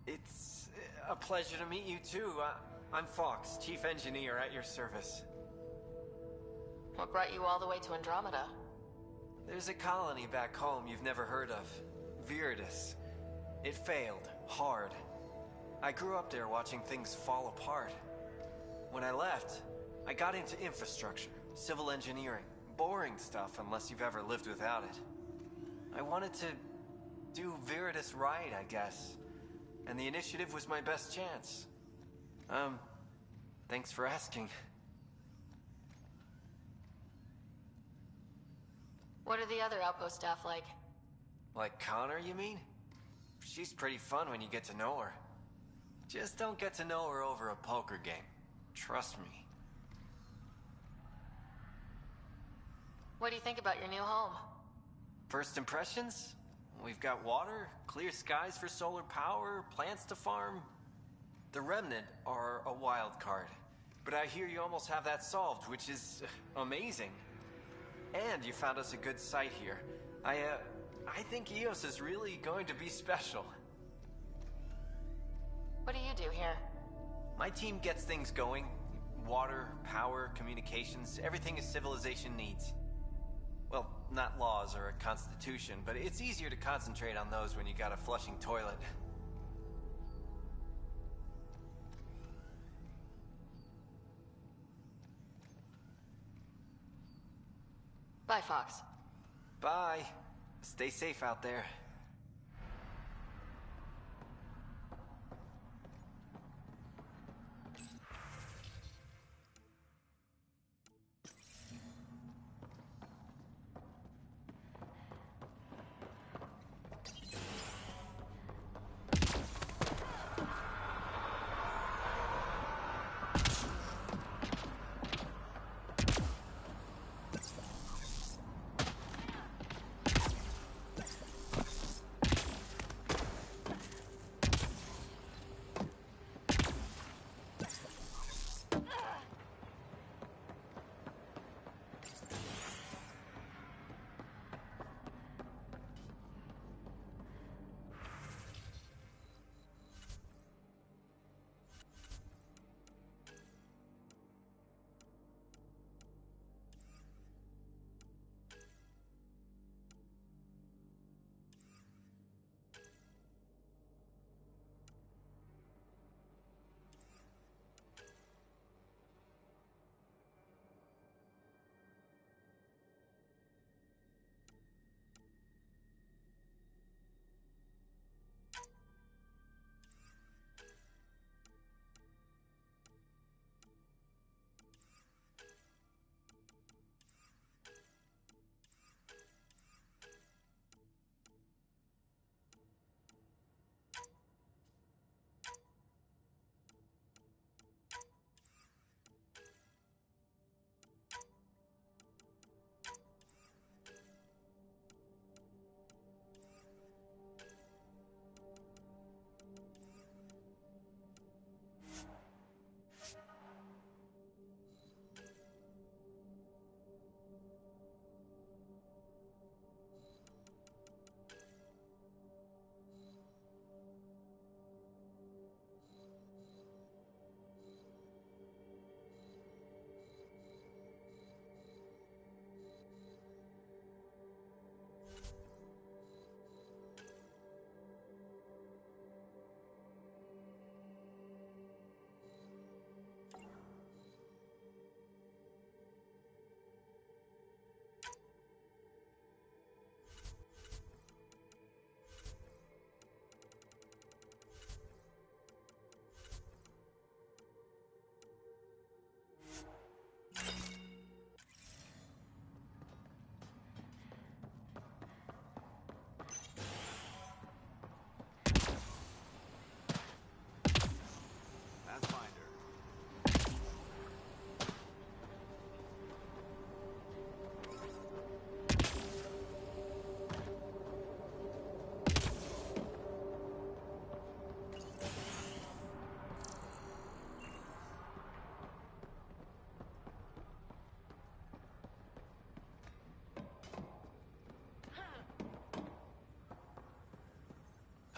It's a pleasure to meet you, too. I'm Fox, Chief Engineer at your service. What brought you all the way to Andromeda? There's a colony back home you've never heard of. Viridis. It failed. Hard. I grew up there watching things fall apart. When I left, I got into infrastructure, civil engineering. Boring stuff unless you've ever lived without it. I wanted to do Viridis right, I guess. And the initiative was my best chance. Thanks for asking. What are the other outpost staff like? Like Connor, you mean? She's pretty fun when you get to know her. Just don't get to know her over a poker game. Trust me. What do you think about your new home? First impressions? We've got water, clear skies for solar power, plants to farm. The Remnant are a wild card. But I hear you almost have that solved, which is amazing. And you found us a good site here. I think EOS is really going to be special. What do you do here? My team gets things going. Water, power, communications, everything a civilization needs. Well, not laws or a constitution, but it's easier to concentrate on those when you got a flushing toilet. Bye, Fox. Bye. Stay safe out there.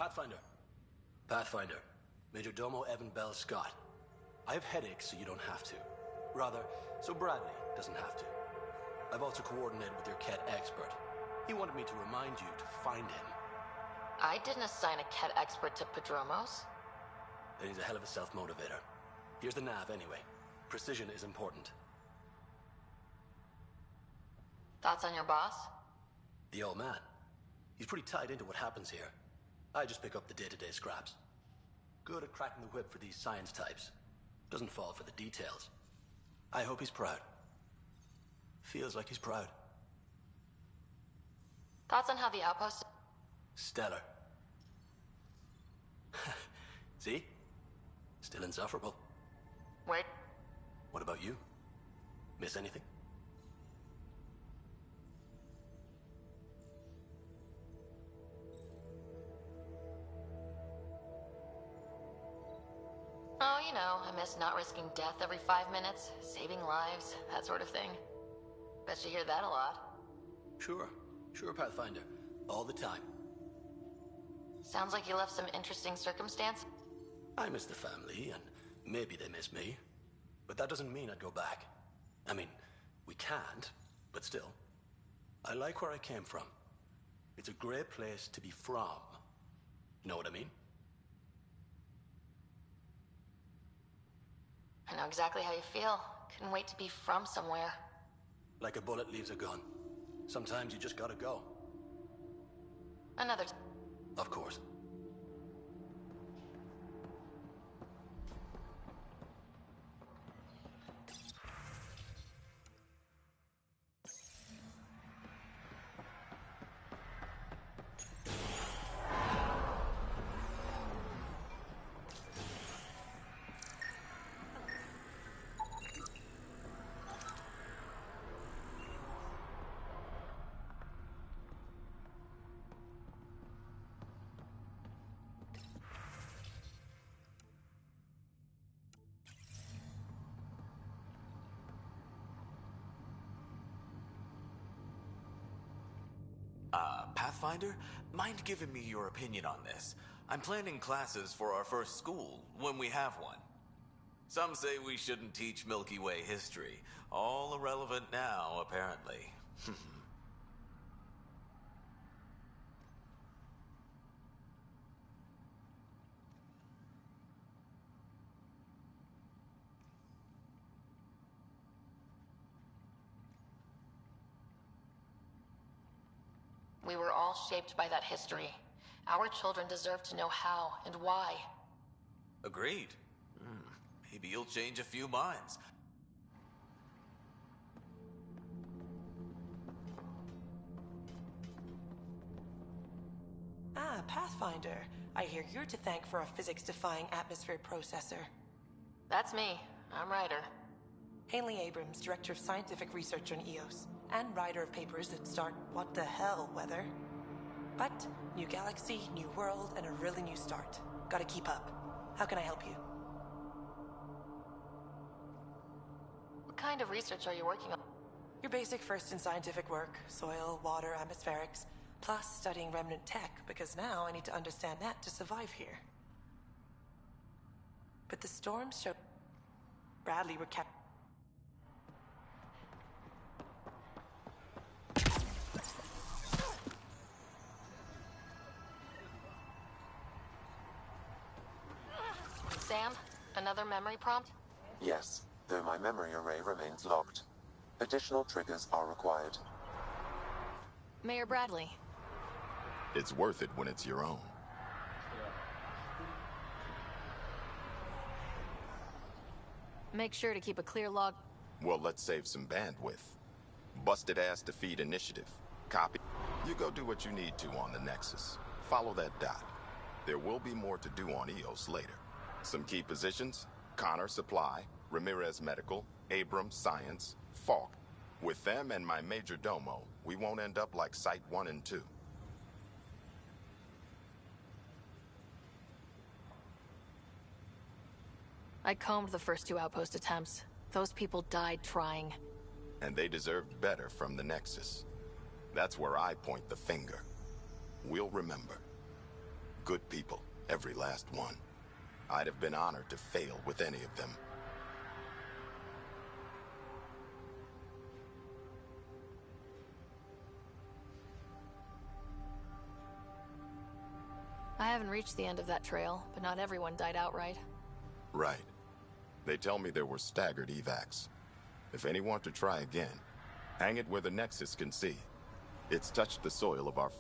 Pathfinder. Pathfinder. Major Domo Evan Bell Scott. I have headaches, so you don't have to. Rather, so Bradley doesn't have to. I've also coordinated with your Ket expert. He wanted me to remind you to find him. I didn't assign a Ket expert to Padromos. Then he's a hell of a self-motivator. Here's the nav anyway. Precision is important. Thoughts on your boss? The old man. He's pretty tied into what happens here. I just pick up the day-to-day scraps. Good at cracking the whip for these science types. Doesn't fall for the details. I hope he's proud. Feels like he's proud. Thoughts on how the outpost... Stellar. See? Still insufferable. Wait. What about you? Miss anything? Oh, you know, I miss not risking death every 5 minutes, saving lives, that sort of thing. Bet you hear that a lot. Sure. Sure, Pathfinder. All the time. Sounds like you left some interesting circumstance. I miss the family, and maybe they miss me. But that doesn't mean I'd go back. I mean, we can't, but still. I like where I came from. It's a great place to be from. You know what I mean? I know exactly how you feel. Couldn't wait to be from somewhere. Like a bullet leaves a gun. Sometimes you just gotta go. Another... Of course. Pathfinder, mind giving me your opinion on this? I'm planning classes for our first school, when we have one. Some say we shouldn't teach Milky Way history. All irrelevant now, apparently. We were all shaped by that history. Our children deserve to know how and why. Agreed. Maybe you'll change a few minds. Ah, Pathfinder. I hear you're to thank for a physics-defying atmosphere processor. That's me. I'm Ryder. Haley Abrams, Director of Scientific Research on EOS, and writer of papers that start what the hell weather. But, new galaxy, new world, and a really new start. Gotta keep up. How can I help you? What kind of research are you working on? Your basic first in scientific work, soil, water, atmospherics, plus studying remnant tech, because now I need to understand that to survive here. But the storms show Bradley were kept. Sam, another memory prompt? Yes, though my memory array remains locked. Additional triggers are required. Mayor Bradley. It's worth it when it's your own. Make sure to keep a clear log. Well, let's save some bandwidth. Busted ass defeat initiative. Copy. You go do what you need to on the Nexus. Follow that dot. There will be more to do on EOS later. Some key positions: Connor Supply, Ramirez Medical, Abrams Science, Falk. With them and my Major Domo, we won't end up like Site 1 and 2. I combed the first 2 outpost attempts. Those people died trying. And they deserved better from the Nexus. That's where I point the finger. We'll remember. Good people, every last one. I'd have been honored to fail with any of them. I haven't reached the end of that trail, but not everyone died outright. Right. They tell me there were staggered evacs. If any want to try again, hang it where the Nexus can see. It's touched the soil of our...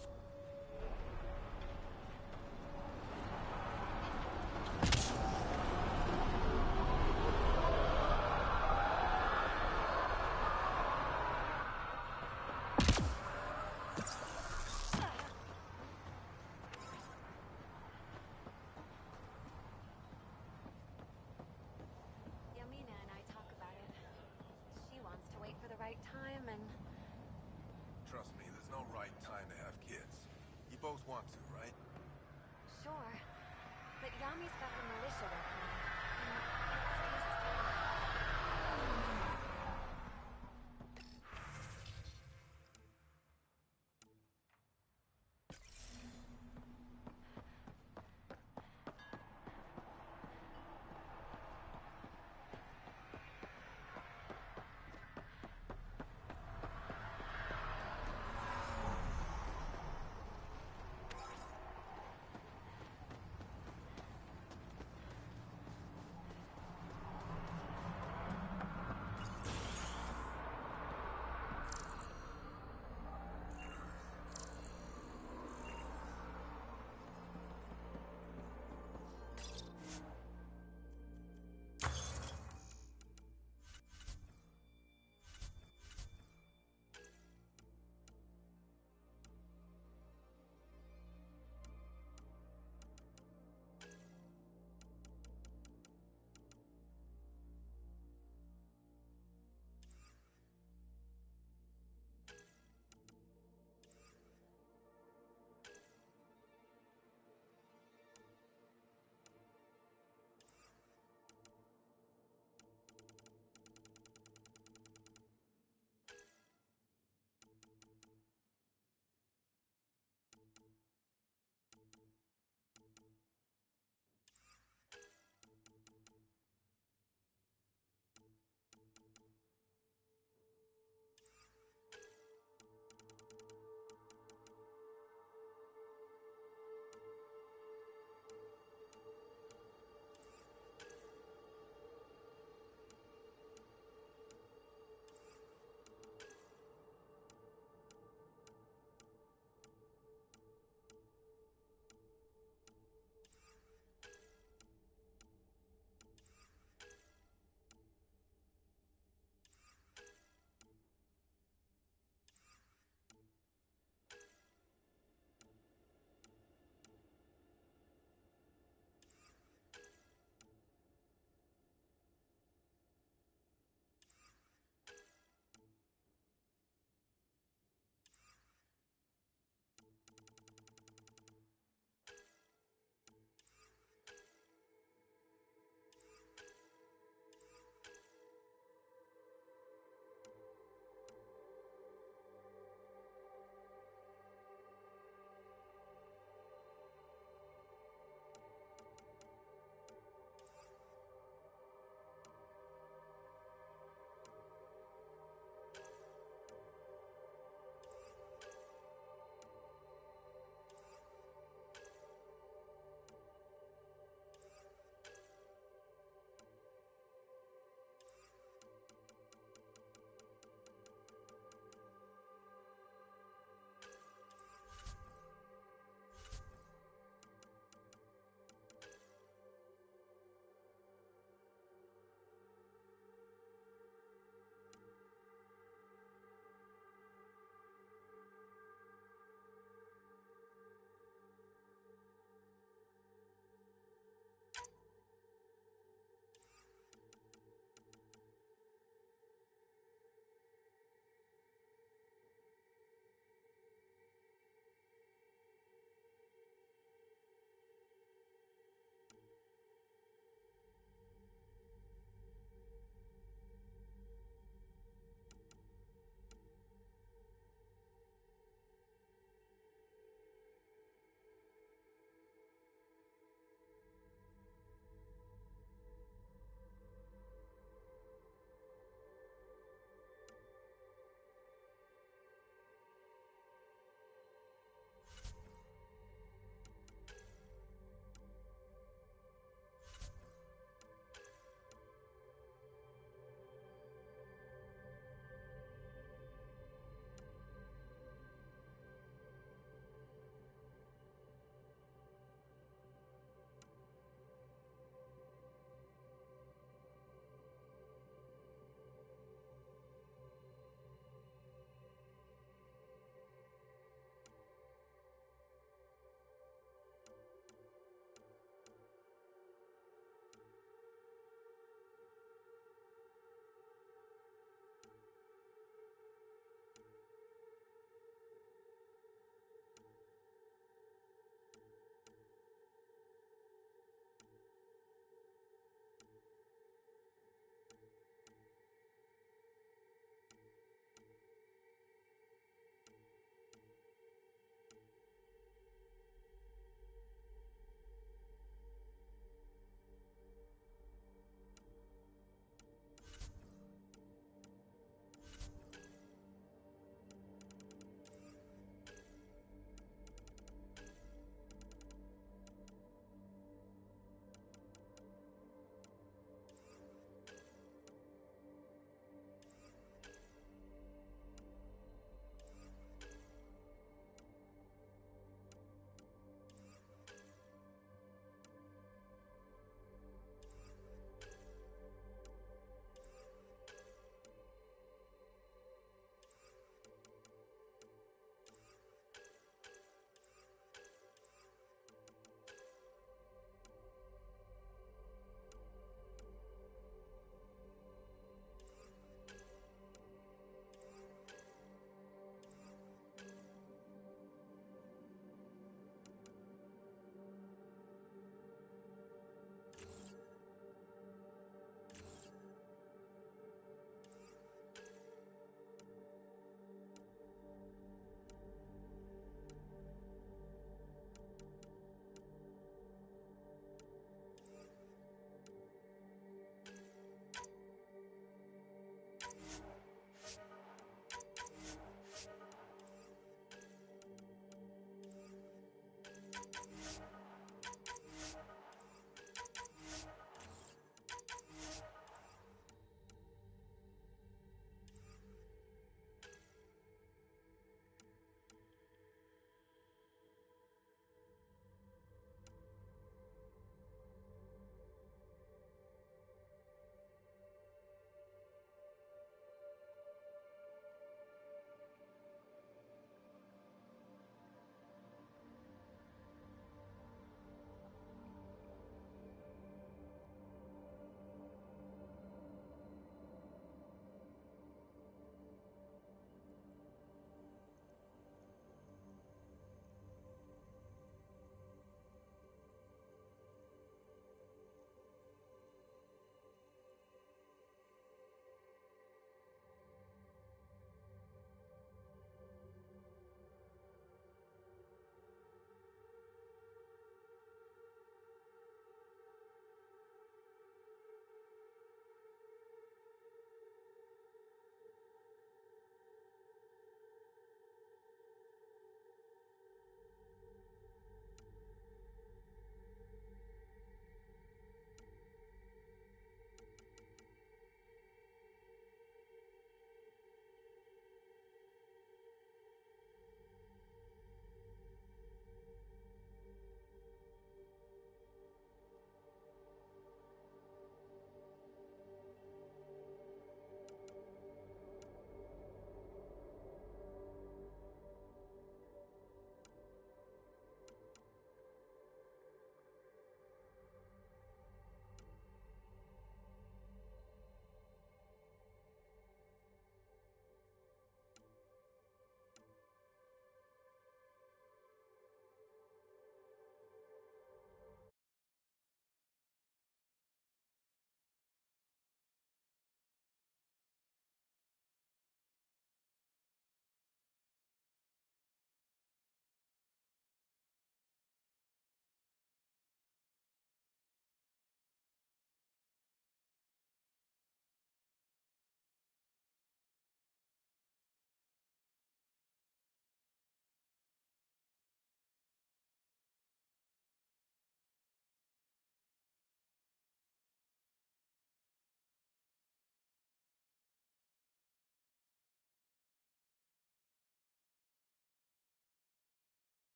Yamina and I talk about it. She wants to wait for the right time and... Trust me, there's no right time to have kids. You both want to, right? Sure. But Yami's got her militia working on it. And it's just...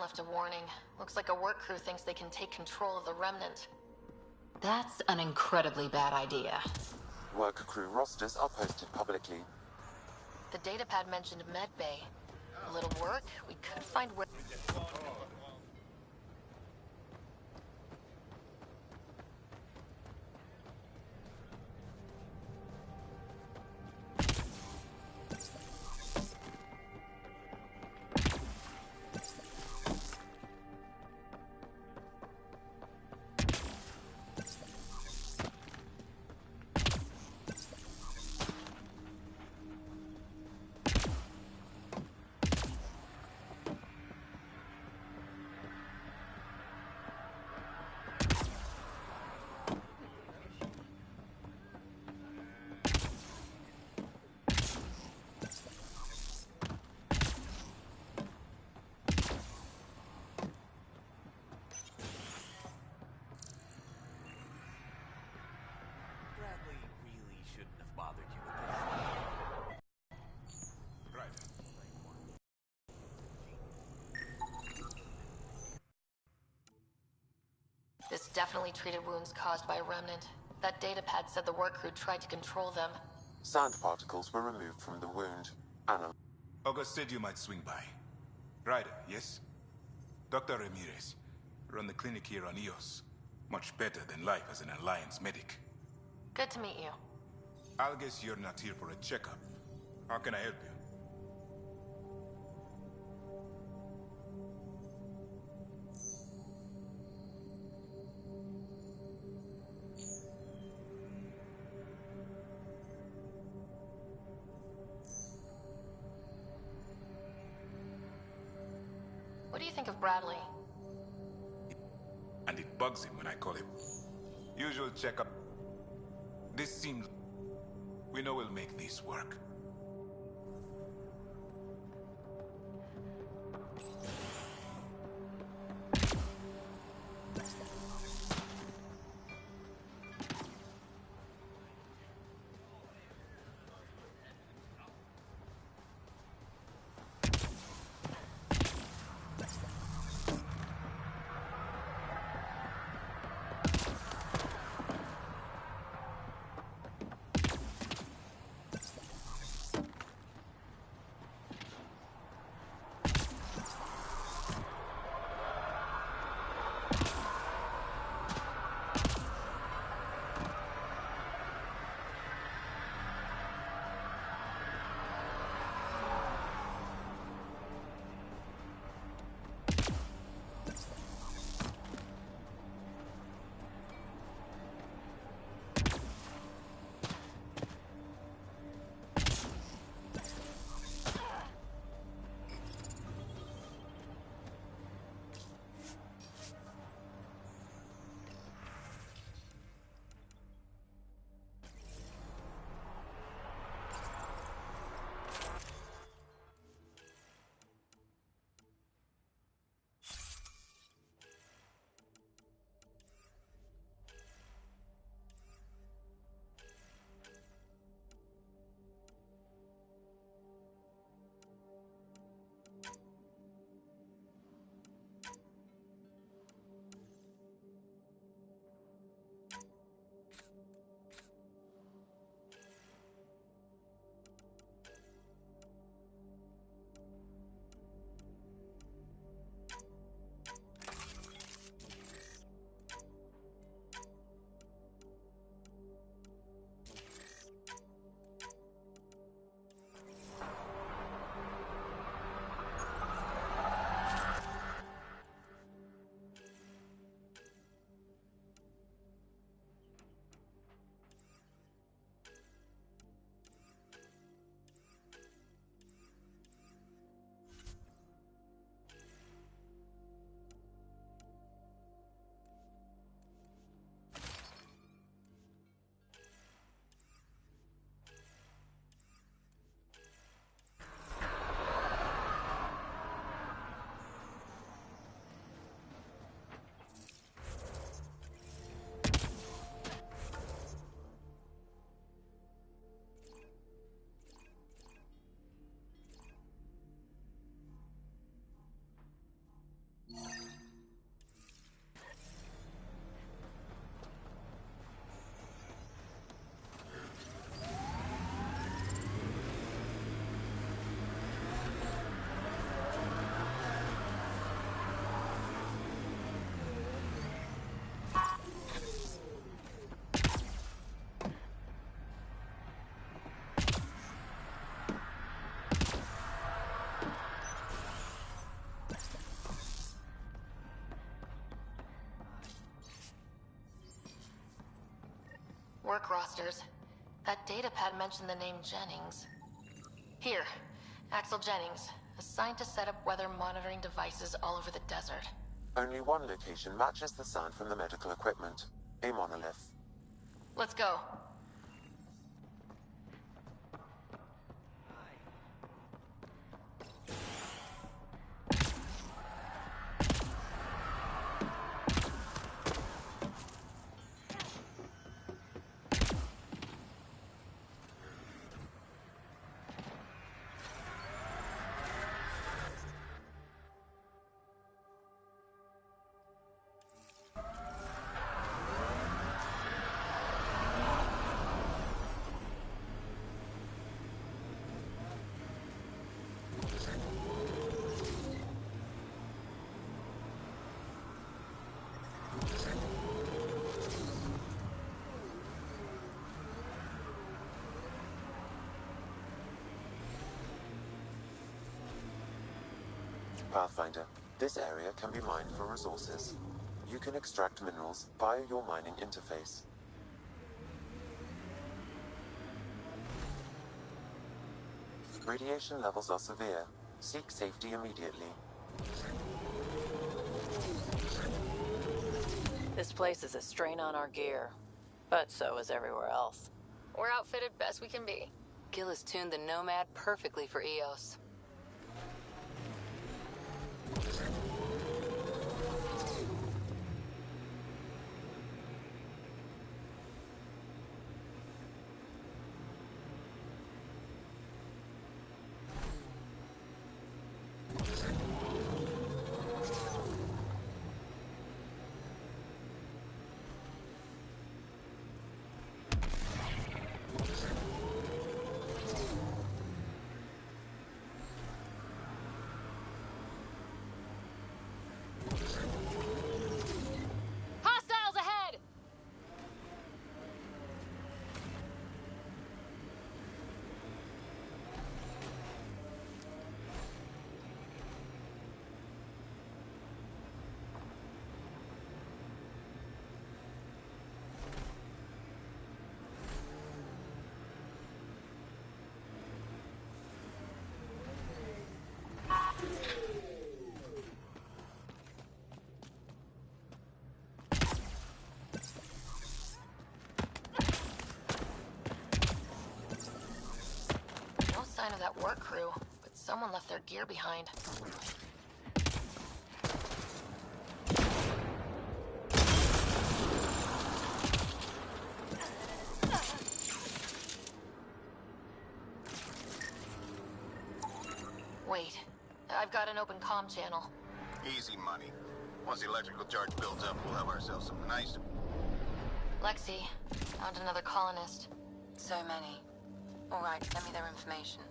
left a warning. Looks like a work crew thinks they can take control of the remnant. That's an incredibly bad idea. Work crew rosters are posted publicly. The datapad mentioned medbay. A little work, we could find where... This definitely treated wounds caused by a remnant. That datapad said the work crew tried to control them. Sand particles were removed from the wound. August said you might swing by. Ryder, yes? Dr. Ramirez. Run the clinic here on Eos. Much better than life as an Alliance medic. Good to meet you. I'll guess you're not here for a checkup. How can I help you? What do you think of Bradley? And it bugs him when I call him. Usual checkup. This seems... We know we'll make this work. Work rosters. That datapad mentioned the name Jennings. Here, Axel Jennings, assigned to set up weather monitoring devices all over the desert. Only one location matches the sound from the medical equipment. A monolith. Let's go. Pathfinder, this area can be mined for resources. You can extract minerals via your mining interface. Radiation levels are severe. Seek safety immediately. This place is a strain on our gear, but so is everywhere else. We're outfitted best we can be. Gil has tuned the Nomad perfectly for Eos. Hostiles ahead! No sign of that work crew, but someone left their gear behind. Wait, I've got an open comm channel. Easy money. Once the electrical charge builds up, we'll have ourselves some nice... Lexi, found another colonist. So many. All right, send me their information.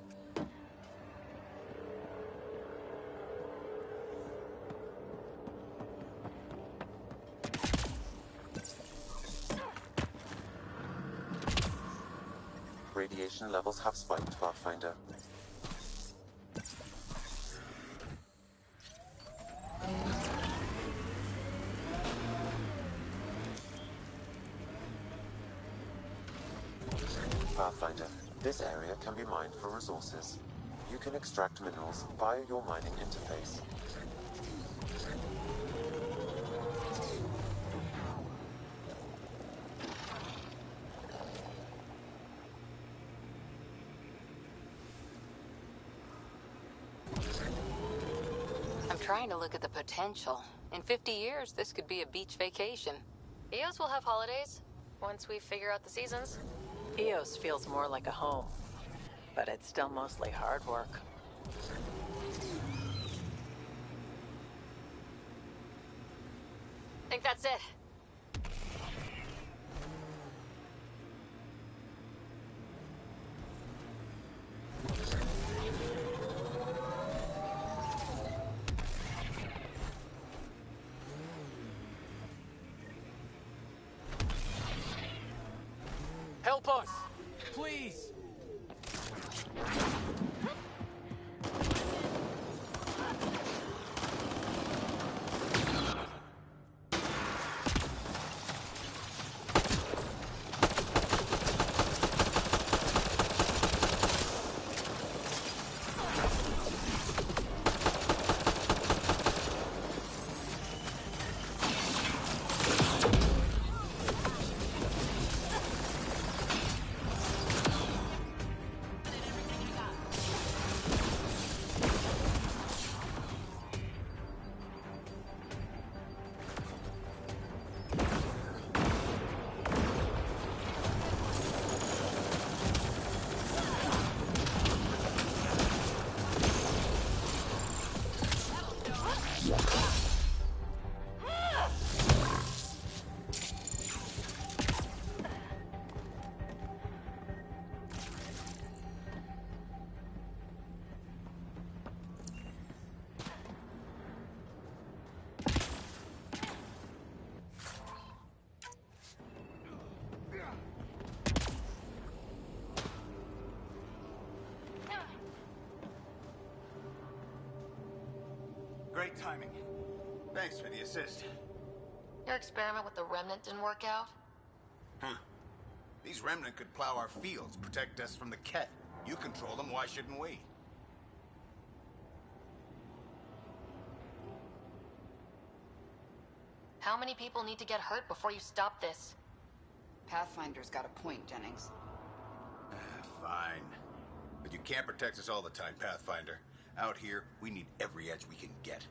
Radiation levels have spiked, Pathfinder. Pathfinder, this area can be mined for resources. You can extract minerals via your mining interface. I'm trying to look at the potential. In 50 years, this could be a beach vacation. Eos will have holidays, once we figure out the seasons. Eos feels more like a home, but it's still mostly hard work. Think that's it. Help us! Please! Great timing. Thanks for the assist. Your experiment with the Remnant didn't work out? Huh. These Remnant could plow our fields, protect us from the Ket. You control them, why shouldn't we? How many people need to get hurt before you stop this? Pathfinder's got a point, Jennings. Fine. But you can't protect us all the time, Pathfinder. Out here, we need every edge we can get.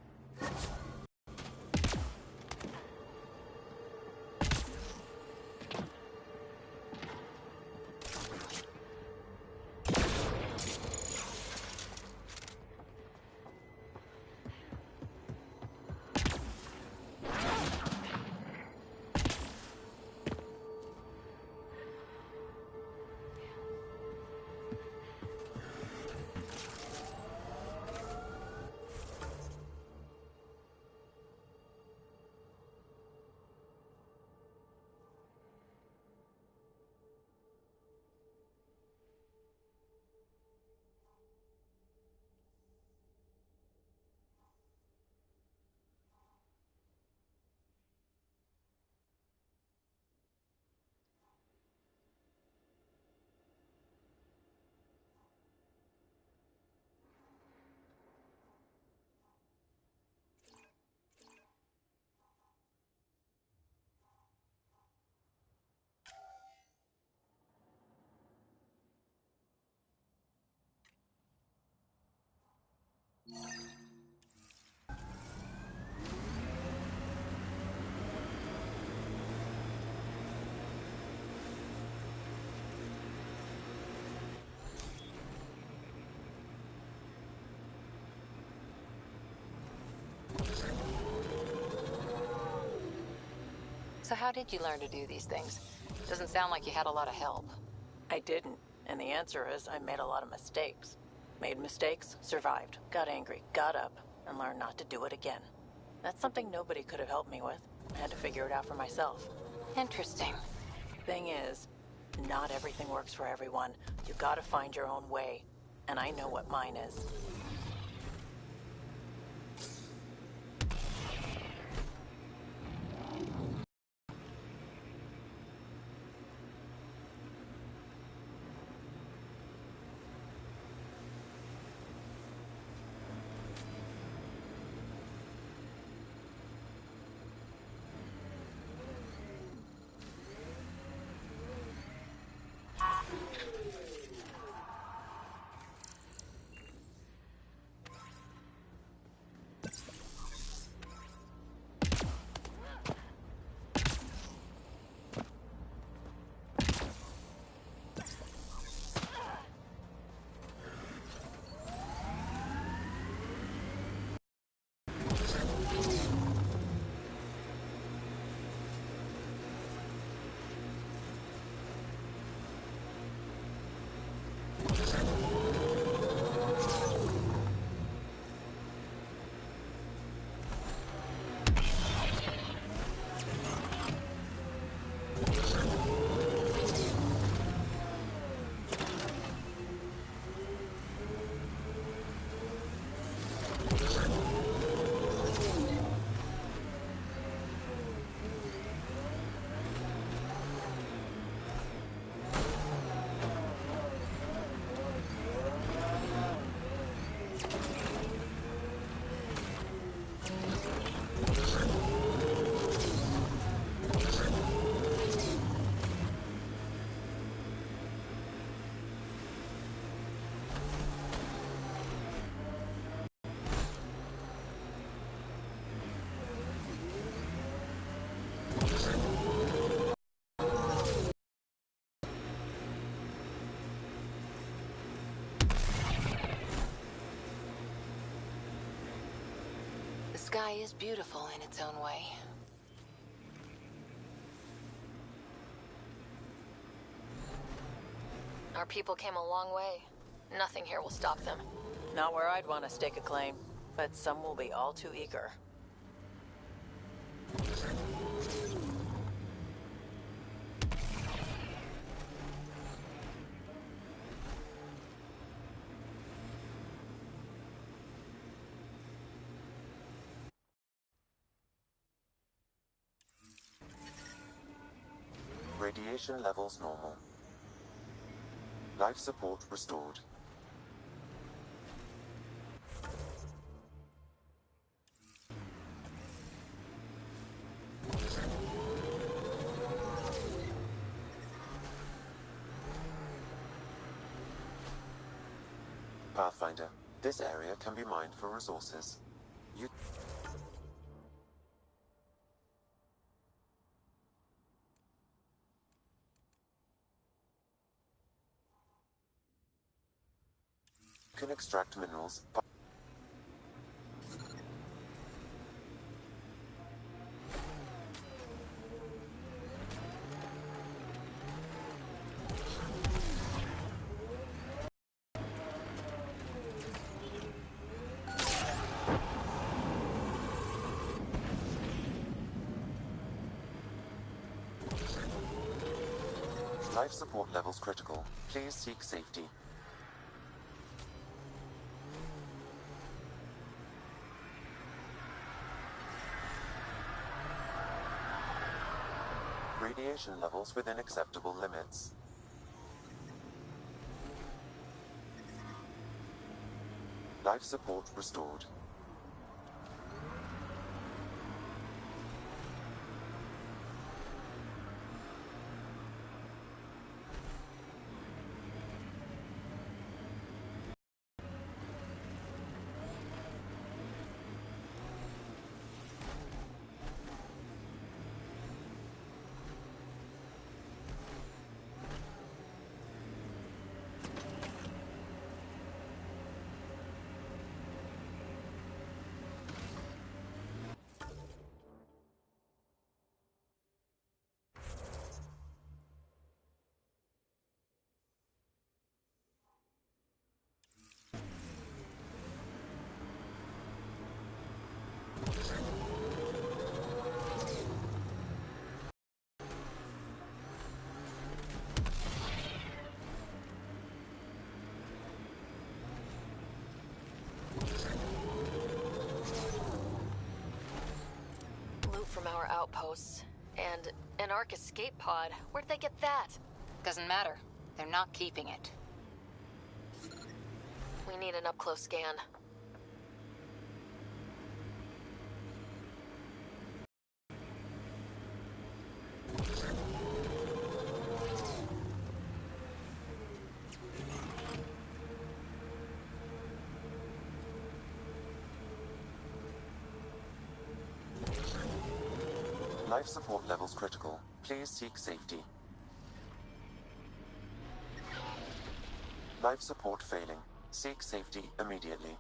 So how did you learn to do these things? Doesn't sound like you had a lot of help. I didn't, and the answer is I made a lot of mistakes. Made mistakes, survived, got angry, got up, and learned not to do it again. That's something nobody could have helped me with. I had to figure it out for myself. Interesting. Thing is, not everything works for everyone. You gotta find your own way, and I know what mine is. The sky is beautiful in its own way. Our people came a long way. Nothing here will stop them. Not where I'd want to stake a claim, but some will be all too eager. Radiation levels normal. Life support restored. Pathfinder, this area can be mined for resources. You can extract minerals. Life support levels critical. Please seek safety. Radiation levels within acceptable limits. Life support restored. Loot from our outposts. And an Ark escape pod. Where'd they get that? Doesn't matter. They're not keeping it. We need an up-close scan. Life support levels critical. Please seek safety. Life support failing. Seek safety immediately.